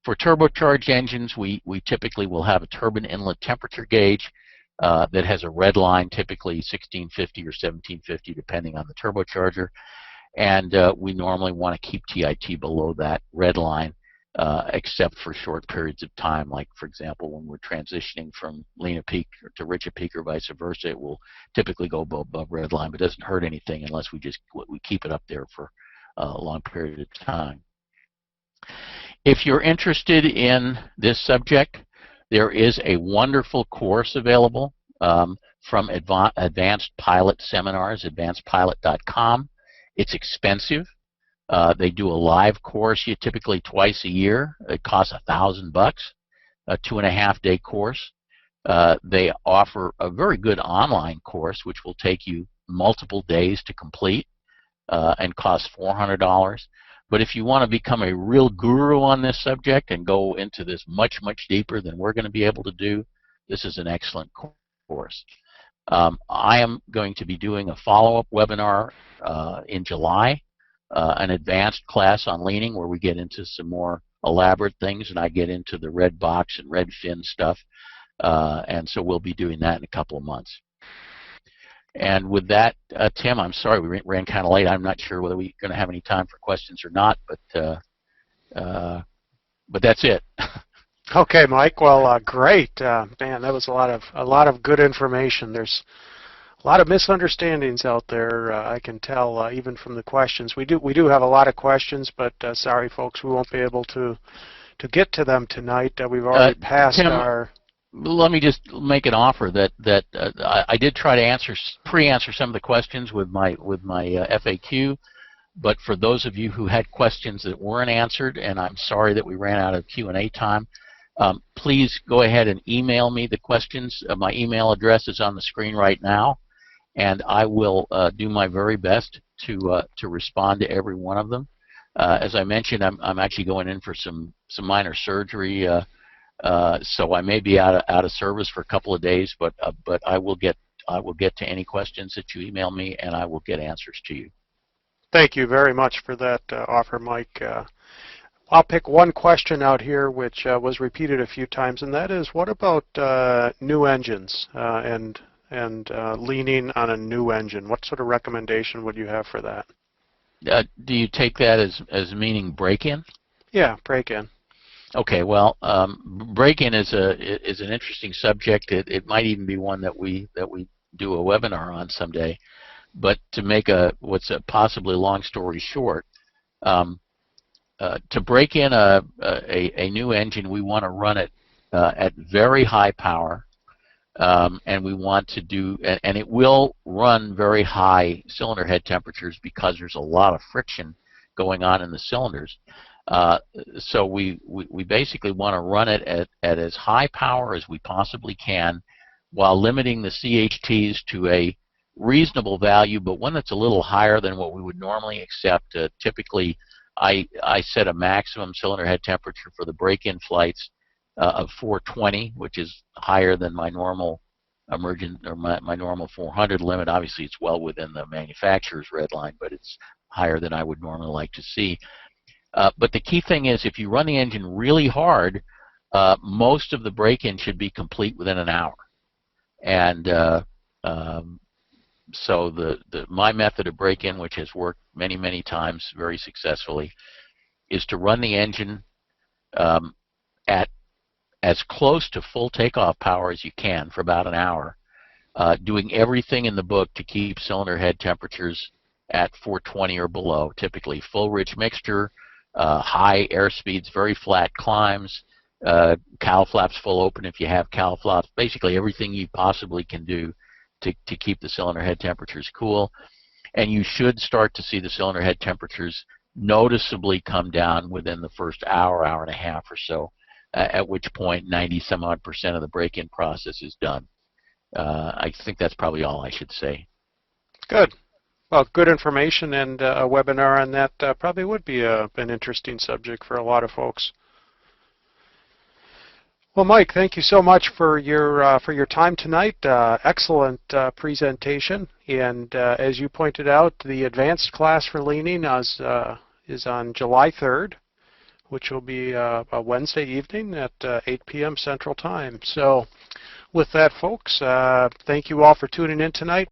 For turbocharged engines, we typically will have a turbine inlet temperature gauge that has a red line, typically 1650 or 1750, depending on the turbocharger. And we normally want to keep TIT below that red line, except for short periods of time, like, for example, when we're transitioning from lean and peak to rich and peak or vice versa. It will typically go above red line, but it doesn't hurt anything unless we keep it up there for a long period of time. If you're interested in this subject, there is a wonderful course available from Advanced Pilot Seminars, advancedpilot.com. It's expensive. They do a live course typically twice a year. It costs $1,000, a 2.5-day course. They offer a very good online course, which will take you multiple days to complete and cost $400. But if you want to become a real guru on this subject and go into this much, much deeper than we're going to be able to do, this is an excellent course. I am going to be doing a follow-up webinar in July, an advanced class on leaning where we get into some more elaborate things, and I get into the red box and red fin stuff. And so we'll be doing that in a couple of months. And with that, Tim, I'm sorry we ran kind of late. I'm not sure whether we're going to have any time for questions or not, but that's it. Okay, Mike. Well, great, man. That was a lot of good information. There's a lot of misunderstandings out there. I can tell even from the questions. We do have a lot of questions, but sorry, folks, we won't be able to get to them tonight. We've already passed Tim, our. Let me just make an offer that I did try to pre-answer some of the questions with my FAQ, but for those of you who had questions that weren't answered, and I'm sorry that we ran out of Q&A time, please go ahead and email me the questions. My email address is on the screen right now, and I will do my very best to respond to every one of them. As I mentioned, I'm actually going in for some minor surgery. So I may be out of service for a couple of days, but I will get to any questions that you email me, and I will get answers to you. Thank you very much for that offer, Mike. I'll pick one question out here which was repeated a few times, and that is, what about new engines and leaning on a new engine? What sort of recommendation would you have for that? Do you take that as meaning break-in? Yeah, break-in. Okay, well, break-in is an interesting subject. It might even be one that we do a webinar on someday. But to make what's a possibly long story short, to break in a new engine, we want to run it at very high power, and we want to do, and it will run very high cylinder head temperatures because there's a lot of friction going on in the cylinders. So we basically want to run it at as high power as we possibly can while limiting the CHTs to a reasonable value, but one that's a little higher than what we would normally accept. Typically, I set a maximum cylinder head temperature for the break-in flights of 420, which is higher than my normal emergent or my normal 400 limit. Obviously, it's well within the manufacturer's red line, but it's higher than I would normally like to see. But the key thing is, if you run the engine really hard, most of the break-in should be complete within an hour. And so my method of break-in, which has worked many times very successfully, is to run the engine at as close to full takeoff power as you can for about an hour, doing everything in the book to keep cylinder head temperatures at 420 or below, typically full rich mixture, high air speeds, very flat climbs, cowl flaps full open if you have cowl flaps, basically everything you possibly can do to keep the cylinder head temperatures cool. And you should start to see the cylinder head temperatures noticeably come down within the first hour, hour and a half or so, at which point 90-some-odd% of the break-in process is done. I think that's probably all I should say. Good. Well, good information, and a webinar on that probably would be an interesting subject for a lot of folks. Well, Mike, thank you so much for your time tonight. Excellent presentation, and as you pointed out, the advanced class for leaning is on July 3rd, which will be a Wednesday evening at 8 p.m. Central Time. So, with that, folks, thank you all for tuning in tonight.